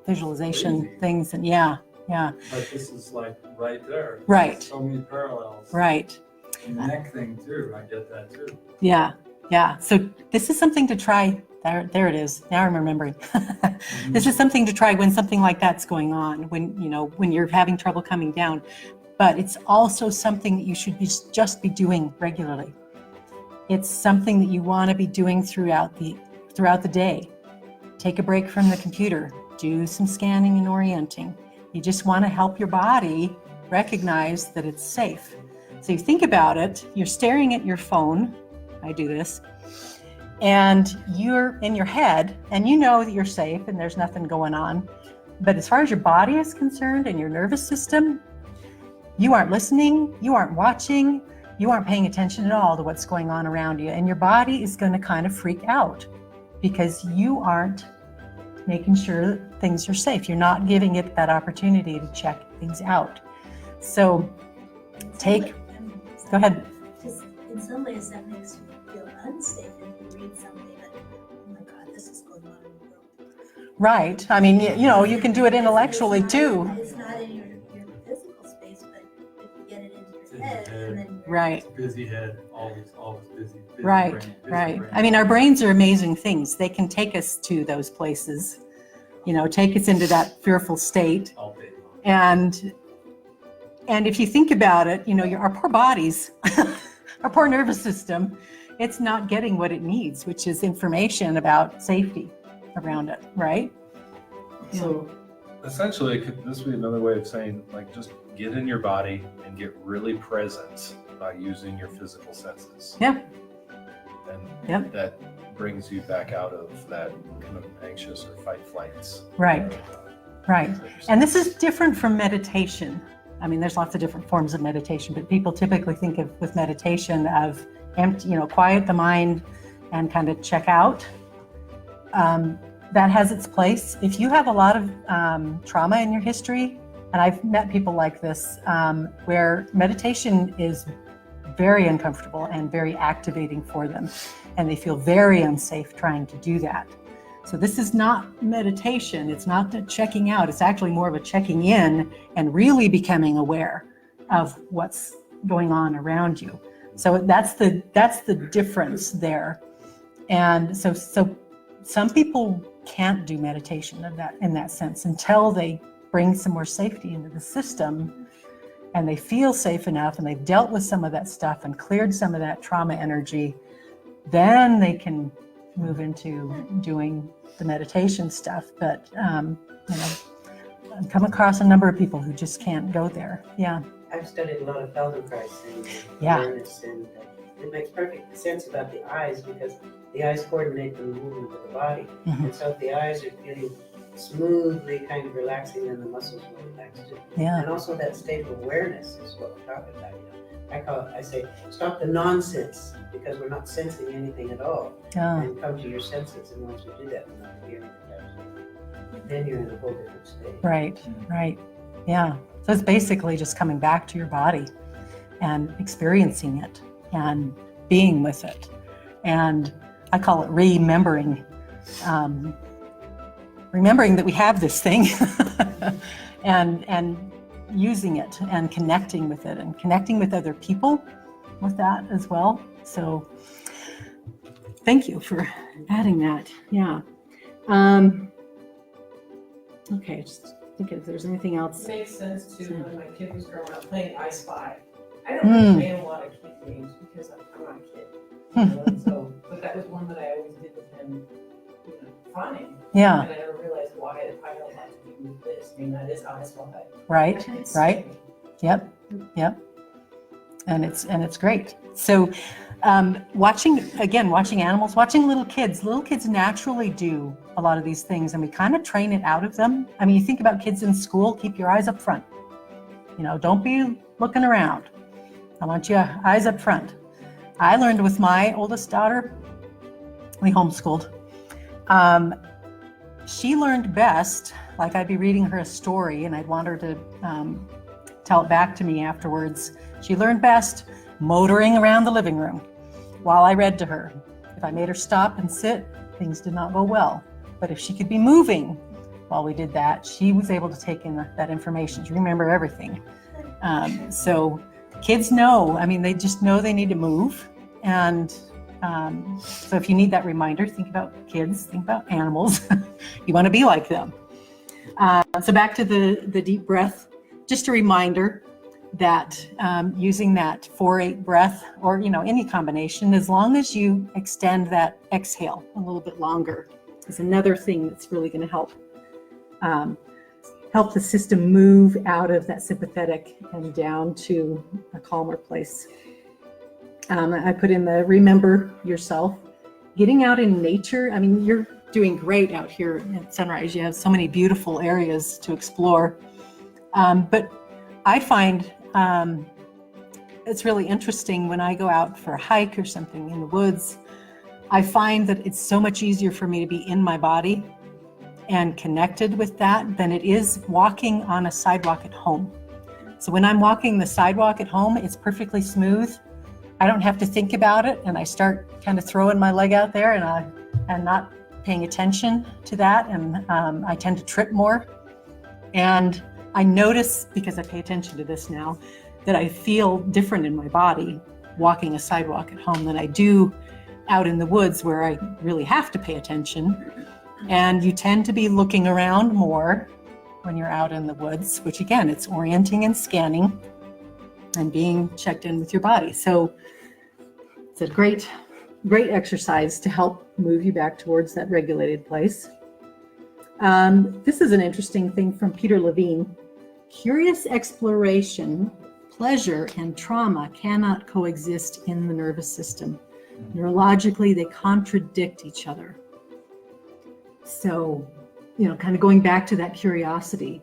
visualization Crazy. Things, and yeah. But this is like right there. Right. So many parallels. Right. And the neck thing too, I get that too. Yeah. So this is something to try. There it is. Now I'm remembering. This is something to try when something like that's going on, when you're having trouble coming down. But it's also something that you should just be doing regularly. It's something that you want to be doing throughout the day. Take a break from the computer. Do some scanning and orienting. You just want to help your body recognize that it's safe. So you think about it. You're staring at your phone. I do this. And you're in your head, and you know that you're safe and there's nothing going on. But as far as your body is concerned and your nervous system, you aren't listening, you aren't watching, you aren't paying attention at all to what's going on around you. And your body is going to kind of freak out because you aren't making sure that things are safe. You're not giving it that opportunity to check things out. So go ahead. Because in some ways that makes you feel unsafe if you read something that, oh my God, this is going on in the world. Right. I mean, you can do it intellectually too. It's not in your physical space, but if you get it into your head, and then Right. It's a busy head, always busy Right, brain, busy right. brain. I mean, our brains are amazing things. They can take us to those places, take us into that fearful state. All day long. And if you think about it, our poor bodies, our poor nervous system, it's not getting what it needs, which is information about safety around it, right? So essentially, this would be another way of saying, like, just get in your body and get really present by using your physical senses. Yeah. And Yep. that brings you back out of that kind of anxious or fight flights. Right. Right. And this is different from meditation. I mean, there's lots of different forms of meditation, but people typically think of with meditation of quiet the mind and kind of check out. That has its place. If you have a lot of trauma in your history, and I've met people like this, where meditation is very uncomfortable and very activating for them, and they feel very unsafe trying to do that. So this is not meditation. It's not the checking out. It's actually more of a checking in and really becoming aware of what's going on around you. So that's the difference there. And so some people can't do meditation in that sense until they bring some more safety into the system and they feel safe enough and they've dealt with some of that stuff and cleared some of that trauma energy. Then they can move into doing the meditation stuff. But I've come across a number of people who just can't go there. Yeah. I've studied a lot of Feldenkrais and Yeah. awareness, and it makes perfect sense about the eyes because the eyes coordinate the movement of the body. Mhm. And so if the eyes are getting smoothly kind of relaxing, then the muscles will relax too. Yeah. And also that state of awareness is what we're talking about. I say, stop the nonsense because we're not sensing anything at all. Yeah. And come to your senses, and once we do that, we're not hearing it. Then you're in a whole different state. Right. Yeah. So it's basically just coming back to your body and experiencing it and being with it. And I call it remembering. Remembering that we have this thing and using it and connecting with it and connecting with other people with that as well. So thank you for adding that. Yeah. Okay, just think if there's anything else. It makes sense too, when my kid was growing up playing I Spy. I don't Mm. play a lot of kid games because I'm not a kid. And so, but that was one that I always did with him, fine. Yeah, And I never realized why it had to do with this. I mean, that is I Spy. right. Yep. And it's great. So watching animals, watching little kids naturally do a lot of these things and we kind of train it out of them. I mean, you think about kids in school, keep your eyes up front. Don't be looking around. I want your eyes up front. I learned with my oldest daughter, we homeschooled. She learned best, like I'd be reading her a story and I'd want her to tell it back to me afterwards. She learned best motoring around the living room while I read to her. If I made her stop and sit, things did not go well. But if she could be moving while we did that, she was able to take in that information. She remember everything. So kids know, they just know they need to move. And so if you need that reminder, think about kids, think about animals. You want to be like them. So back to the deep breath, just a reminder that using that 4-8 breath or any combination, as long as you extend that exhale a little bit longer, is another thing that's really going to help the system move out of that sympathetic and down to a calmer place. I put in the remember yourself, getting out in nature. You're doing great out here at Sunrise. You have so many beautiful areas to explore. But I find it's really interesting when I go out for a hike or something in the woods, I find that it's so much easier for me to be in my body and connected with that than it is walking on a sidewalk at home. So when I'm walking the sidewalk at home, it's perfectly smooth. I don't have to think about it, and I start kind of throwing my leg out there and not paying attention to that, and I tend to trip more. And I notice, because I pay attention to this now, that I feel different in my body walking a sidewalk at home than I do out in the woods where I really have to pay attention. And you tend to be looking around more when you're out in the woods, which again, it's orienting and scanning and being checked in with your body. So it's a great exercise to help move you back towards that regulated place. This is an interesting thing from Peter Levine. Curious exploration, pleasure, and trauma cannot coexist in the nervous system. Neurologically, they contradict each other. So, kind of going back to that curiosity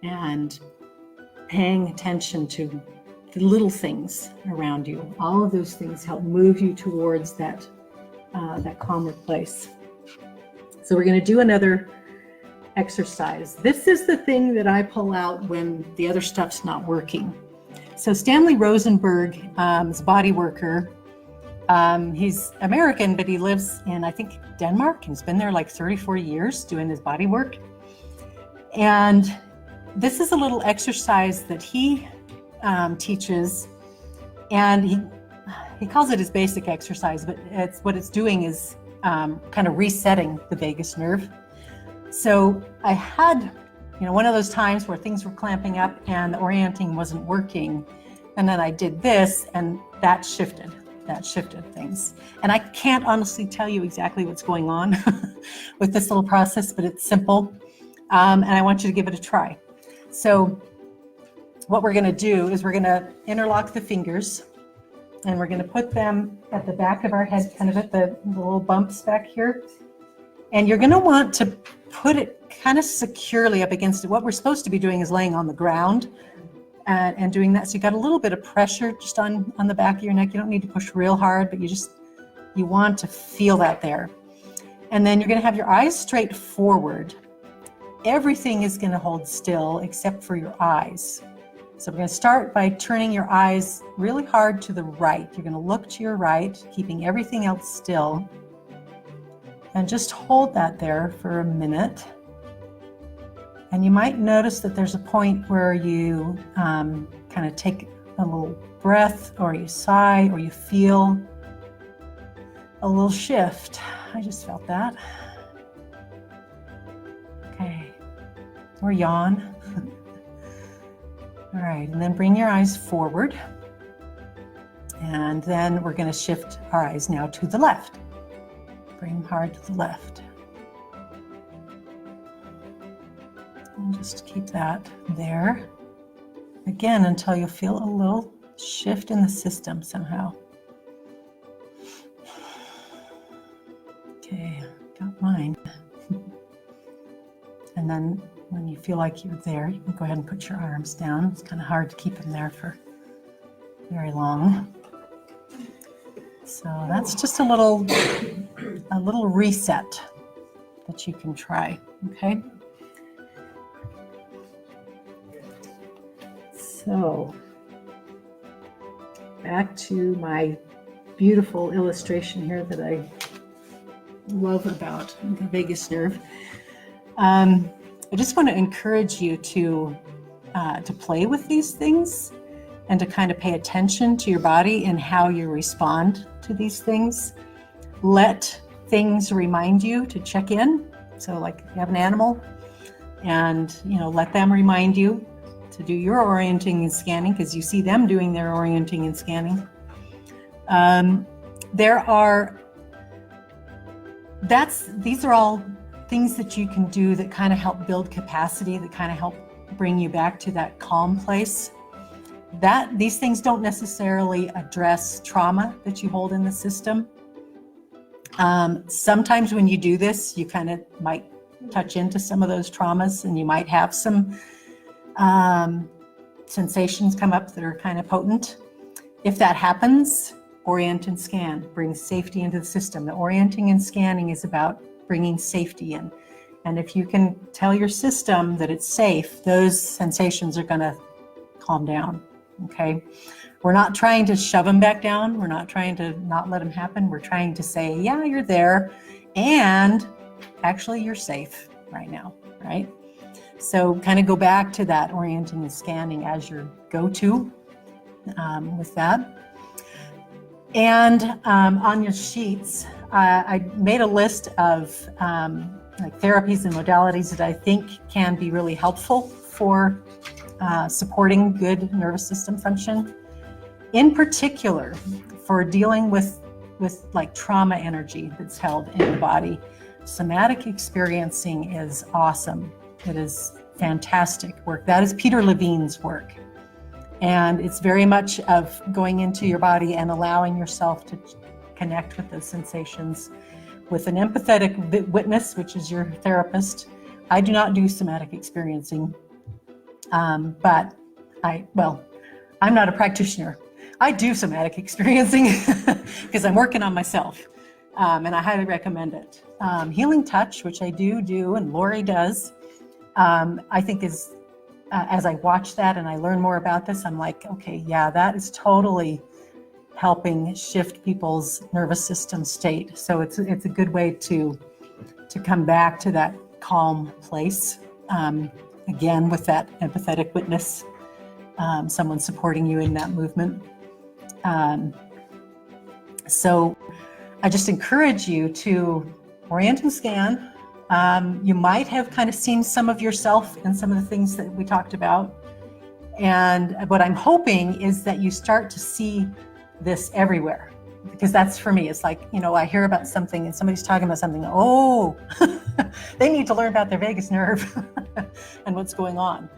and paying attention to the little things around you. All of those things help move you towards that calmer place. So we're going to do another exercise. This is the thing that I pull out when the other stuff's not working. So Stanley Rosenberg is a body worker. He's American, but he lives in, I think, Denmark. He's been there like 30, 40 years doing his body work. And this is a little exercise that he teaches, and he calls it his basic exercise, but what it's doing is kind of resetting the vagus nerve. So I had, one of those times where things were clamping up and the orienting wasn't working, and then I did this, and that shifted things. And I can't honestly tell you exactly what's going on with this little process, but it's simple, and I want you to give it a try. So what we're going to do is we're going to interlock the fingers, and we're going to put them at the back of our head, kind of at the little bumps back here. And you're going to want to put it kind of securely up against it. What we're supposed to be doing is laying on the ground and doing that. So you got a little bit of pressure just on the back of your neck. You don't need to push real hard, but you want to feel that there. And then you're going to have your eyes straight forward. Everything is going to hold still except for your eyes. So we're going to start by turning your eyes really hard to the right. You're going to look to your right, keeping everything else still. And just hold that there for a minute. And you might notice that there's a point where you kind of take a little breath, or you sigh, or you feel a little shift. I just felt that. Okay. Or yawn. All right, and then bring your eyes forward. And then we're going to shift our eyes now to the left. Bring hard to the left. And just keep that there. Again, until you feel a little shift in the system somehow. Okay, got mine. And then when you feel like you're there, you can go ahead and put your arms down. It's kind of hard to keep them there for very long. So that's just a little reset that you can try, okay? So back to my beautiful illustration here that I love about the vagus nerve. I just want to encourage you to play with these things and to kind of pay attention to your body and how you respond to these things. Let things remind you to check in. So like if you have an animal, and let them remind you to do your orienting and scanning, because you see them doing their orienting and scanning. These are all things that you can do that kind of help build capacity, that kind of help bring you back to that calm place. These things don't necessarily address trauma that you hold in the system. Sometimes when you do this, you kind of might touch into some of those traumas, and you might have some sensations come up that are kind of potent. if that happens, orient and scan, bring safety into the system. The orienting and scanning is about bringing safety in. And if you can tell your system that it's safe, those sensations are going to calm down, okay? We're not trying to shove them back down. We're not trying to not let them happen. We're trying to say, yeah, you're there, and actually you're safe right now, right? So kind of go back to that orienting and scanning as your go-to with that. And on your sheets, I made a list of like therapies and modalities that I think can be really helpful for supporting good nervous system function. In particular, for dealing with like trauma energy that's held in the body, somatic experiencing is awesome. It is fantastic work. That is Peter Levine's work. And it's very much of going into your body and allowing yourself to connect with those sensations with an empathetic witness, which is your therapist. I do not do somatic experiencing, but I'm not a practitioner. I do somatic experiencing because I'm working on myself, and I highly recommend it. Healing touch, which I do, and Lori does, I think is, as I watch that and I learn more about this, I'm like, okay, yeah, that is totally helping shift people's nervous system state. So it's a good way to come back to that calm place, again, with that empathetic witness, someone supporting you in that movement. So I just encourage you to orient and scan. You might have kind of seen some of yourself in some of the things that we talked about. And what I'm hoping is that you start to see this everywhere, because that's for me. It's like, I hear about something and somebody's talking about something. Oh, they need to learn about their vagus nerve and what's going on.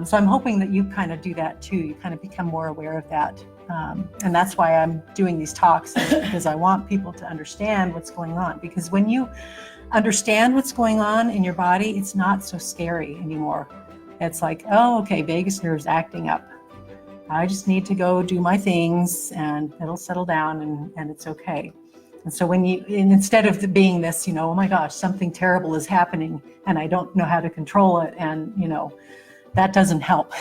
So I'm hoping that you kind of do that too. You kind of become more aware of that. And that's why I'm doing these talks, because I want people to understand what's going on. Because when you understand what's going on in your body, it's not so scary anymore. It's like, oh, okay, vagus nerve's acting up. I just need to go do my things and it'll settle down and it's okay. And so instead of being this, oh my gosh, something terrible is happening and I don't know how to control it, and that doesn't help.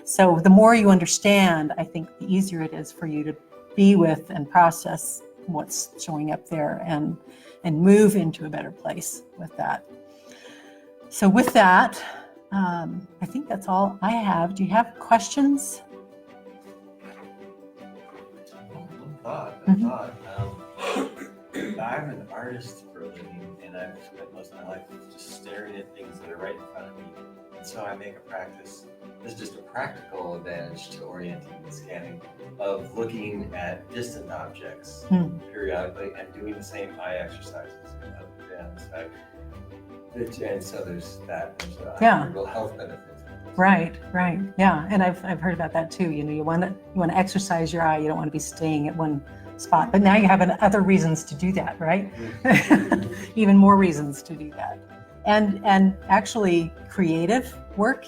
So the more you understand, I think the easier it is for you to be with and process what's showing up there and move into a better place with that. So with that, I think that's all I have. Do you have questions? I'm an artist for a living, and I've spent most of my life just staring at things that are right in front of me. And so I make a practice. This is just a practical advantage to orienting and scanning of looking at distant objects periodically and doing the same eye exercises. And so there's real health benefits. Right. Yeah. And I've heard about that too. You want to exercise your eye. You don't want to be staying at one spot. But now you have other reasons to do that, right? Even more reasons to do that. And actually, creative work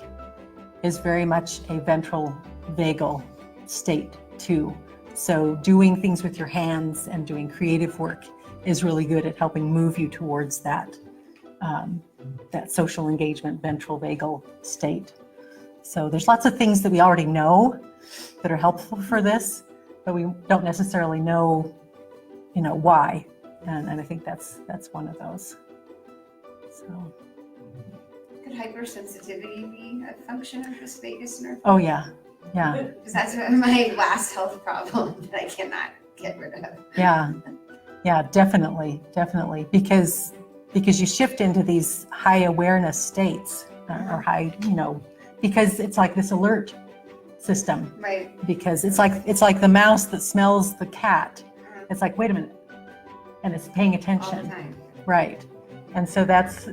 is very much a ventral vagal state too. So doing things with your hands and doing creative work is really good at helping move you towards that social engagement ventral vagal state. So there's lots of things that we already know that are helpful for this, but we don't necessarily know, why. And I think that's one of those. So. Could hypersensitivity be a function of this vagus nerve? Oh yeah. Because that's my last health problem that I cannot get rid of. Yeah, definitely. Because you shift into these high awareness states or high, because it's like this alert system. Right. Because it's like the mouse that smells the cat. It's like, wait a minute, and it's paying attention. All the time. Right. And so that's,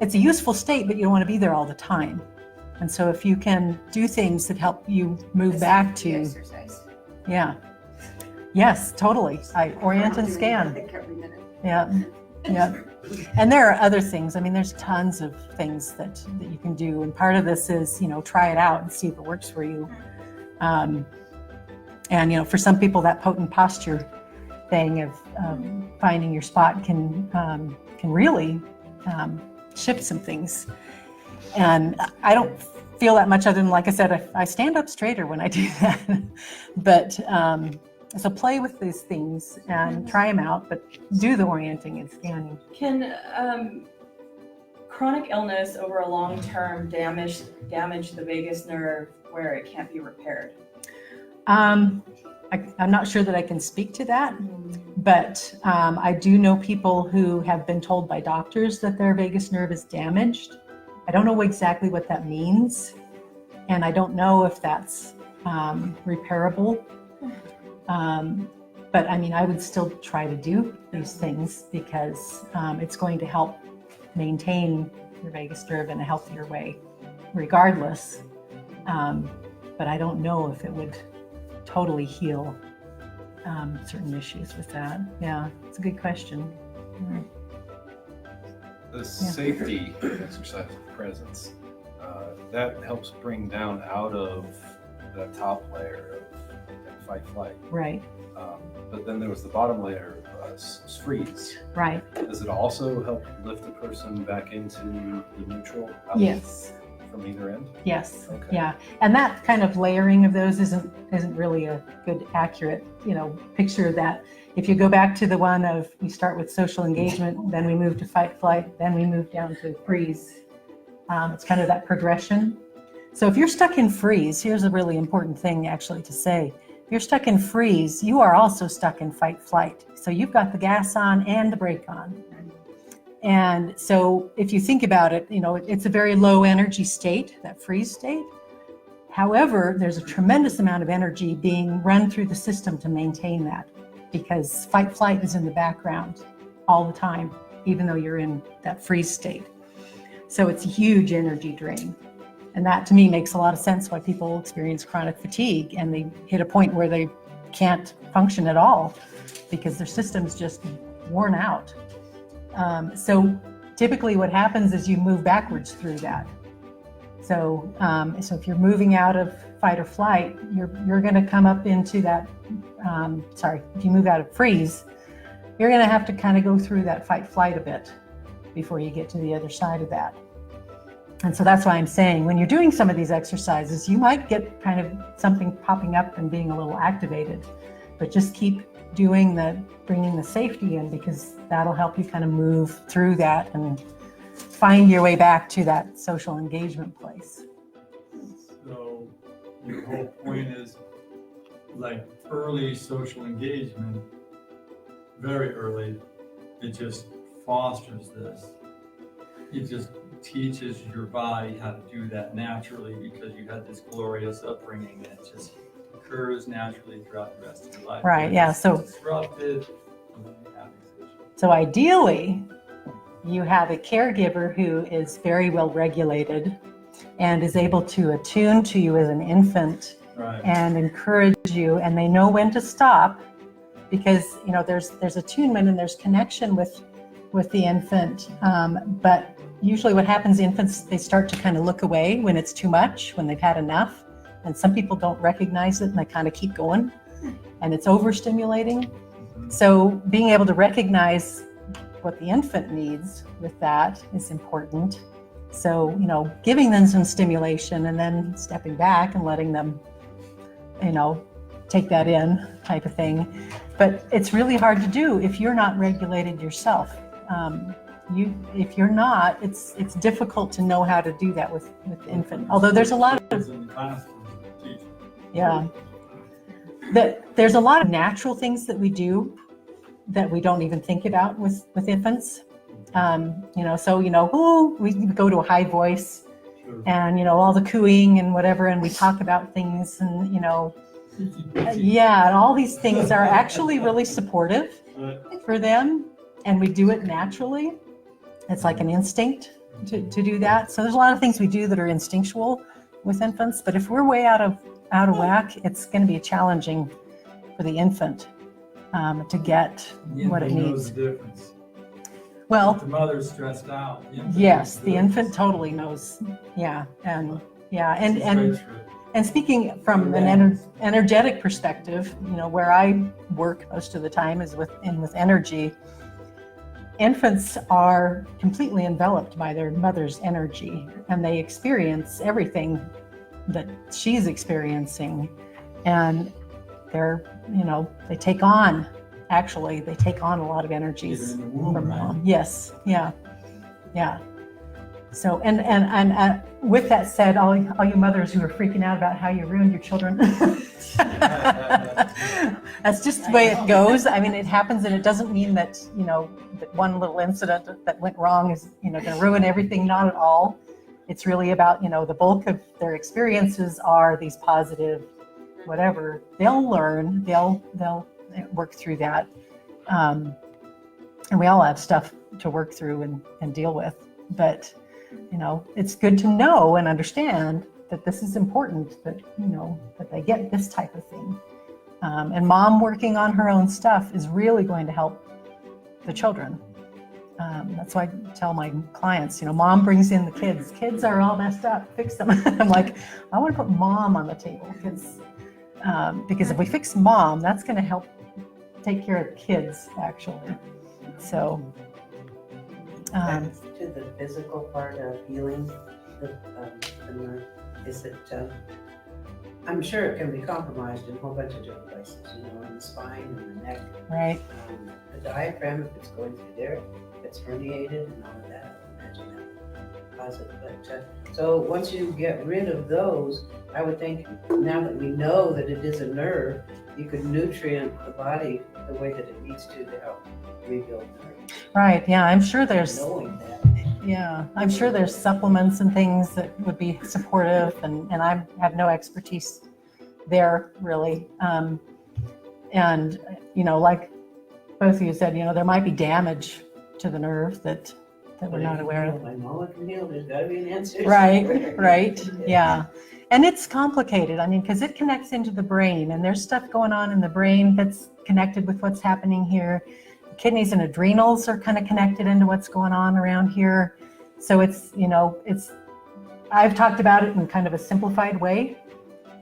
it's a useful state, but you don't want to be there all the time. And so if you can do things that help you move back to exercise. Yeah. Yes, totally. I orient and scan. Every minute. Yeah. And there are other things. I mean, there's tons of things that you can do. And part of this is, try it out and see if it works for you. And, for some people, that potent posture thing of finding your spot can really shift some things. And I don't feel that much other than, like I said, I stand up straighter when I do that. But so play with these things and try them out, but do the orienting and scanning. Can chronic illness over a long term damage the vagus nerve where it can't be repaired? I'm not sure that I can speak to that, but I do know people who have been told by doctors that their vagus nerve is damaged. I don't know exactly what that means, and I don't know if that's repairable. But I mean, I would still try to do these things because it's going to help maintain your vagus nerve in a healthier way, regardless. But I don't know if it would totally heal certain issues with that. Yeah, it's a good question. Yeah. The safety exercise of presence, that helps bring down out of that top layer of that fight flight. Right. But then there was the bottom layer, freeze. Right. Does it also help lift the person back into the neutral? Yes. From either end? Yes. Okay. Yeah. And that kind of layering of those isn't really a good, accurate, picture of that. If you go back to the one of we start with social engagement, then we move to fight, flight, then we move down to freeze. It's kind of that progression. So if you're stuck in freeze, here's a really important thing actually to say. If you're stuck in freeze, you are also stuck in fight, flight. So you've got the gas on and the brake on. And so if you think about it, it's a very low energy state, that freeze state. However, there's a tremendous amount of energy being run through the system to maintain that, because fight flight is in the background all the time, even though you're in that freeze state. So it's a huge energy drain. And that to me makes a lot of sense why people experience chronic fatigue and they hit a point where they can't function at all because their system's just worn out. So typically what happens is you move backwards through that. So if you're moving out of fight or flight, you're going to come up into that, if you move out of freeze, you're going to have to kind of go through that fight flight a bit before you get to the other side of that. And so that's why I'm saying when you're doing some of these exercises, you might get kind of something popping up and being a little activated, but just keep bringing the safety in, because that'll help you kind of move through that and find your way back to that social engagement place. So your whole point is like early social engagement, very early, it just fosters this. It just teaches your body how to do that naturally because you had this glorious upbringing and it just occurs naturally throughout the rest of your life. Right, yeah. So disrupted. So ideally, you have a caregiver who is very well regulated and is able to attune to you as an infant, right, and encourage you, and they know when to stop, because there's attunement and there's connection with the infant, but usually what happens, infants, they start to kind of look away when it's too much, when they've had enough, and some people don't recognize it and they kind of keep going, and it's overstimulating. So being able to recognize what the infant needs with that is important. So, giving them some stimulation and then stepping back and letting them, take that in type of thing. But it's really hard to do if you're not regulated yourself. If you're not, it's difficult to know how to do that with the infant. Although there's a lot of, there's a lot of natural things that we do that we don't even think about with infants. We go to a high voice and, all the cooing and whatever, and we talk about things and, and all these things are actually really supportive for them, and we do it naturally. It's like an instinct to do that. So there's a lot of things we do that are instinctual with infants, but if we're way out of whack, it's going to be challenging for the infant to get what it needs. The difference. Well, if the mother's stressed out. Yes, the infant totally knows. Yeah, and And speaking from an energetic perspective, where I work most of the time is with energy. Infants are completely enveloped by their mother's energy, and they experience everything that she's experiencing, and they take on a lot of energies Even in the womb, from right? mom. Yes, yeah. So, and with that said, all you mothers who are freaking out about how you ruined your children, that's just the way it goes. I mean, it happens, and it doesn't mean that, that one little incident that went wrong is, going to ruin everything. Not at all. It's really about, the bulk of their experiences are these positive, whatever. They'll learn, they'll work through that. And we all have stuff to work through and deal with, but it's good to know and understand that this is important, that, that they get this type of thing. And mom working on her own stuff is really going to help the children. That's why I tell my clients, mom brings in the kids. Kids are all messed up, fix them. I'm like, I want to put mom on the table because if we fix mom, that's going to help take care of the kids, actually. So, Back to the physical part of healing, the nerve, is that I'm sure it can be compromised in a whole bunch of different places, in the spine and the neck. right. The diaphragm, if it's going through there, if it's herniated and all of that, I would imagine that would cause it. But so once you get rid of those, I would think now that we know that it is a nerve, you could nutrient the body the way that it needs to help rebuild the nerve. Right. Yeah. I'm sure there's Knowing that. supplements and things that would be supportive, and I have no expertise there really. And like both of you said, there might be damage to the nerve that we're not aware of. I know it can heal. There's got to be an answer. Right. Yeah. And it's complicated. I mean, because it connects into the brain, and there's stuff going on in the brain that's connected with what's happening here. Kidneys and adrenals are kind of connected into what's going on around here. So it's, I've talked about it in kind of a simplified way,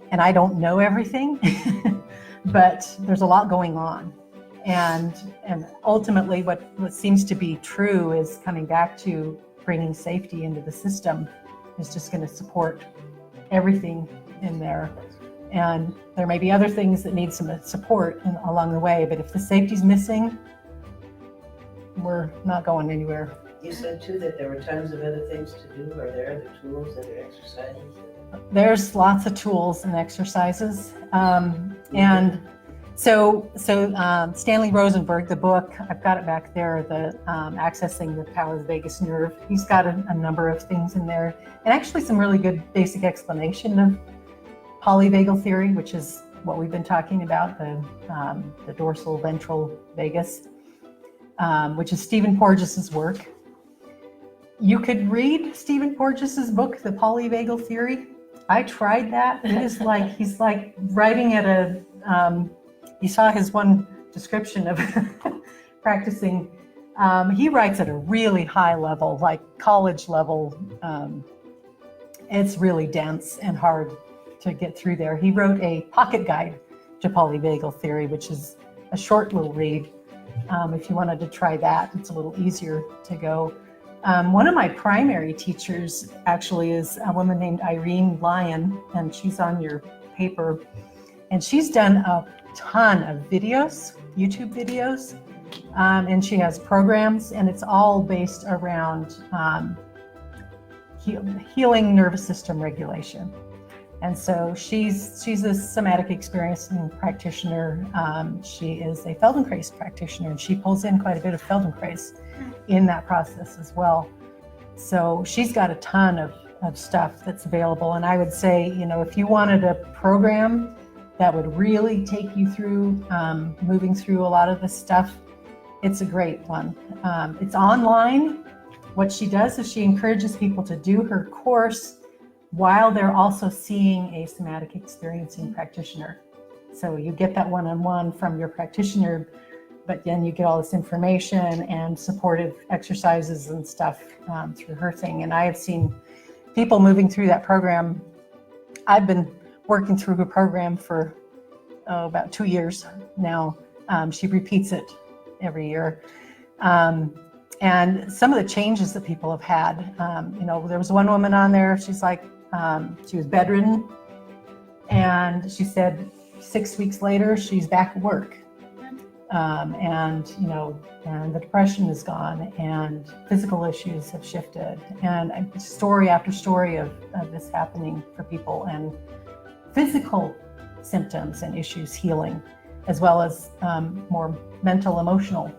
and I don't know everything, but there's a lot going on. And ultimately what seems to be true is coming back to bringing safety into the system is just going to support everything in there. And there may be other things that need some support along the way, but if the safety's missing, we're not going anywhere. You said too that there were tons of other things to do. Are there other tools, other exercises? There's lots of tools and exercises. And so Stanley Rosenberg, the book, I've got it back there, the Accessing the Power of the Vagus Nerve. He's got a number of things in there, and actually some really good basic explanation of polyvagal theory, which is what we've been talking about, the dorsal ventral vagus, which is Stephen Porges's work. You could read Stephen Porges's book, The Polyvagal Theory. I tried that. It is like, he's like writing at you saw his one description of practicing. He writes at a really high level, like college level. It's really dense and hard to get through there. He wrote a pocket guide to polyvagal theory, which is a short little read. If you wanted to try that, it's a little easier to go. One of my primary teachers actually is a woman named Irene Lyon, and she's on your paper. And she's done a ton of videos, YouTube videos, and she has programs, and it's all based around healing nervous system regulation. And so she's a somatic experiencing practitioner. She is a Feldenkrais practitioner, and she pulls in quite a bit of Feldenkrais in that process as well. So she's got a ton of stuff that's available. And I would say, if you wanted a program that would really take you through moving through a lot of this stuff, it's a great one. It's online. What she does is she encourages people to do her course while they're also seeing a somatic experiencing practitioner. So you get that one-on-one from your practitioner, but then you get all this information and supportive exercises and stuff through her thing. And I have seen people moving through that program. I've been working through her program for about 2 years now. She repeats it every year. And some of the changes that people have had, there was one woman on there, she's like, she was bedridden, and she said 6 weeks later, she's back at work. And the depression is gone, and physical issues have shifted, and story after story of this happening for people, and physical symptoms and issues healing, as well as more mental, emotional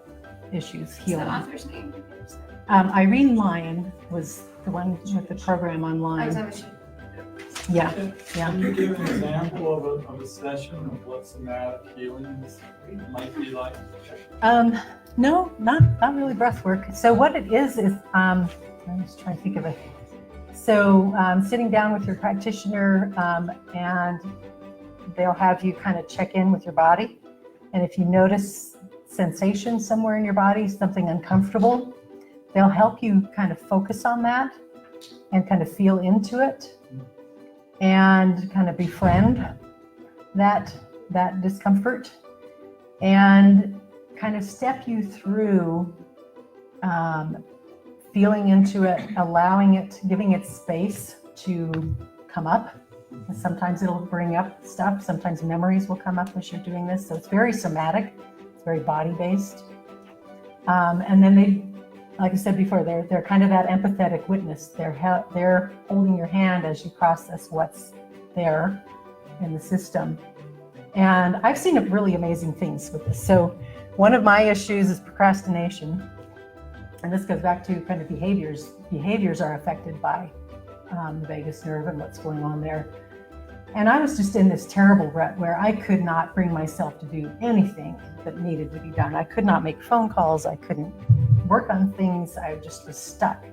issues What's the healing. author's name? Irene Lyon was the one with the program Oh, online. is that what she? Yeah. Can you give an example of a session of what somatic healings might be like? No, not really breath work. So what it is I'm just trying to think of it. So sitting down with your practitioner, and they'll have you kind of check in with your body. And if you notice sensation somewhere in your body, something uncomfortable, they'll help you kind of focus on that and kind of feel into it and kind of befriend that discomfort and kind of step you through feeling into it, allowing it, giving it space to come up. Sometimes it'll bring up stuff. Sometimes memories will come up as you're doing this. So it's very somatic. It's very body-based. And then they, like I said before, they're kind of that empathetic witness. They're holding your hand as you process what's there in the system. And I've seen really amazing things with this. So one of my issues is procrastination. And this goes back to kind of behaviors. Behaviors are affected by the vagus nerve and what's going on there. And I was just in this terrible rut where I could not bring myself to do anything that needed to be done. I could not make phone calls. I couldn't work on things. I just was stuck.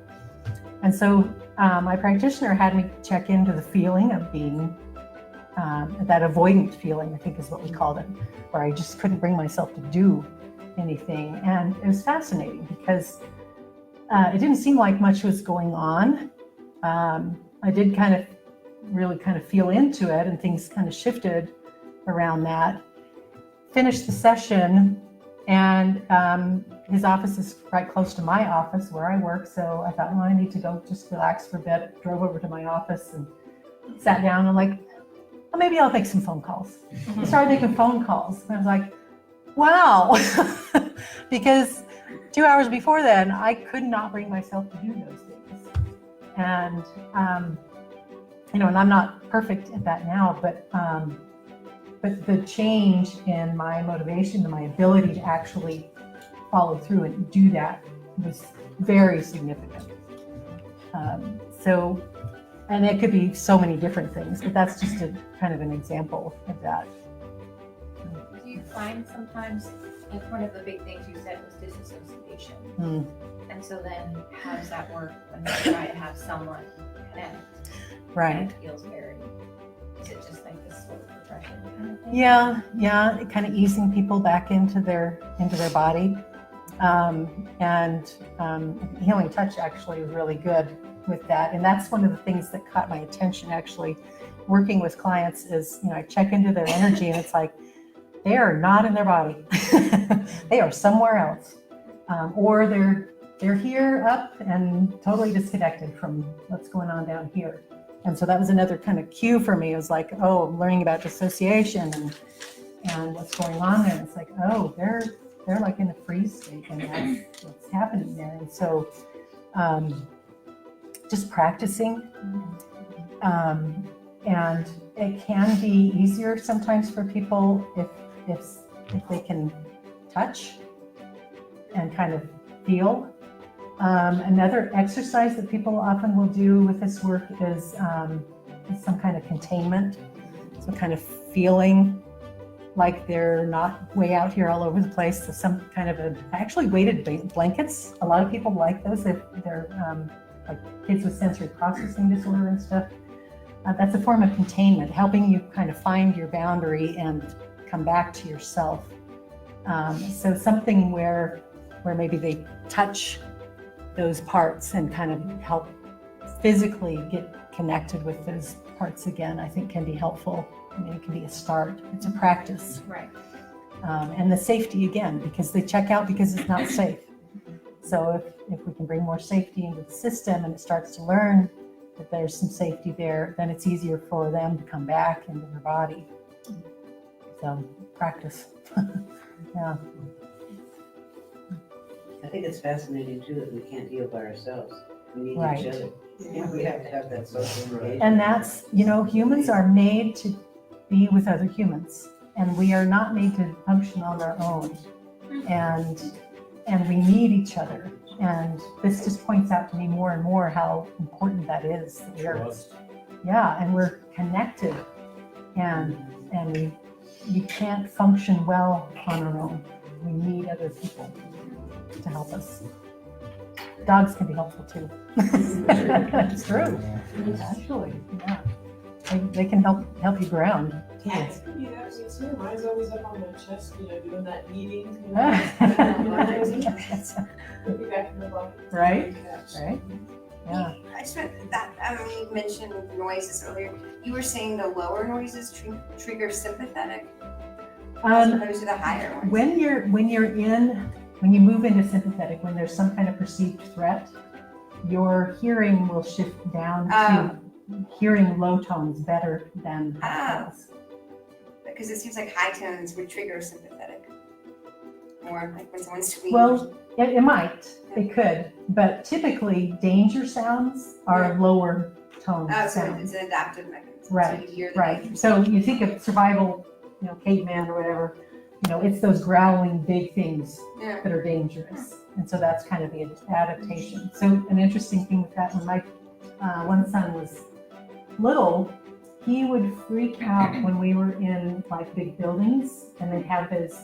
And so my practitioner had me check into the feeling of being, that avoidant feeling, I think is what we called it, where I just couldn't bring myself to do anything. And it was fascinating because it didn't seem like much was going on. I did really feel into it, and things kind of shifted around that. Finished the session, and his office is right close to my office where I work, so I thought, well, I need to go just relax for a bit. Drove over to my office and sat down and well, maybe I'll make some phone calls. I started making phone calls, and I was like, wow, because 2 hours before then, I could not bring myself to do those things. And, and I'm not perfect at that now, but the change in my motivation and my ability to actually follow through and do that was very significant. And it could be so many different things, but that's just a kind of an example of that. Do you find sometimes, like one of the big things you said was disassociation? And so then how does that work when you try to have someone connect? Right. And it feels very, is it just like this sort of progression kind of thing? Yeah, it kind of easing people back into their body. And healing touch actually is really good with that. And that's one of the things that caught my attention actually working with clients is, I check into their energy and it's like, they are not in their body. They are somewhere else. Or they're here up and totally disconnected from what's going on down here. And so that was another kind of cue for me. It was like, oh, I'm learning about dissociation and what's going on there. And it's like, oh, they're like in a freeze state, and that's what's happening there. And so just practicing. And it can be easier sometimes for people if they can touch and kind of feel. Another exercise that people often will do with this work is some kind of containment, some kind of feeling like they're not way out here all over the place. So some kind of actually weighted blankets. A lot of people like those if they're like kids with sensory processing disorder and stuff. That's a form of containment, helping you kind of find your boundary and come back to yourself. So something where maybe they touch those parts and kind of help physically connected with those parts again, I think can be helpful. I mean, it can be a start. It's a practice. Right. And the safety again, because they check out because it's not safe. So if we can bring more safety into the system and it starts to learn that there's some safety there, then it's easier for them to come back into their body. So practice. Yeah. I think it's fascinating too that we can't heal by ourselves. We need Right. each other. Yeah, we have to have that social engagement. And that's, humans are made to be with other humans, and we are not made to function on our own. And we need each other. And this just points out to me more and more how important that is. That we are, yeah, and we're connected, and we can't function well on our own. We need other people to help us. Dogs can be helpful too. It's true. Actually, yeah. They can help you ground too. Cats can do that too. Mine's always up on my chest, doing that eating. Put me back in the bucket. Right? Right? Yeah. I just meant that, you mentioned noises earlier. You were saying the lower noises trigger sympathetic as opposed to the higher ones. When you move into sympathetic, when there's some kind of perceived threat, your hearing will shift down to hearing low tones better than high tones. Because it seems like high tones would trigger sympathetic more, like when someone's screaming. Well, it might, it could, but typically danger sounds are lower tone So sounds. it's an adaptive mechanism. Right, So you hear the right. danger So you think of survival, caveman or whatever, it's those growling big things Yeah. that are dangerous. And so that's kind of the adaptation. So an interesting thing with that, when my one son was little, he would freak out when we were in like big buildings and they'd have those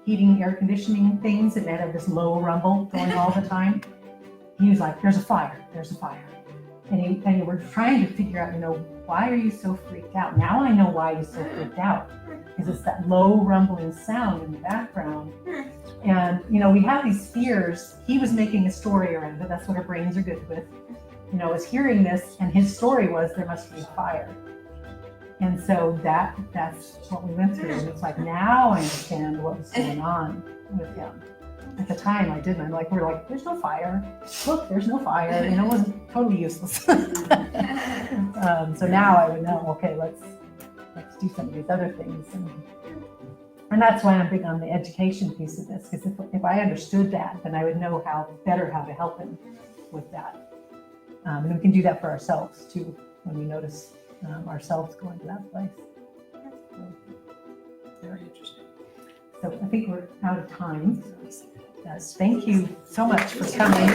heating, air conditioning things and they'd have this low rumble going all the time. He was like, there's a fire. And we're trying to figure out, why are you so freaked out? Now I know why you're so freaked out. Because it's that low rumbling sound in the background. And, we have these fears. He was making a story around it. That's what our brains are good with. Was hearing this, and his story was there must be a fire. And so that's what we went through. And it's like, now I understand what was going on with him. At the time, I didn't. We're like, there's no fire. Look, there's no fire. It wasn't totally useless. So now I would know, okay, let's do some of these other things. And that's why I'm big on the education piece of this, because if I understood that, then I would know how to help him with that. And we can do that for ourselves too, when we notice ourselves going to that place. So, very interesting. So I think we're out of time. Yes, thank you so much for coming.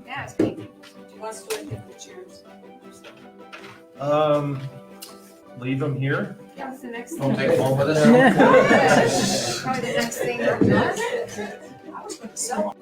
Yeah, it's great. Do you want us to do the cheers? Leave them here. Yeah, what's the next Don't thing? take them home with us. Probably the next thing. So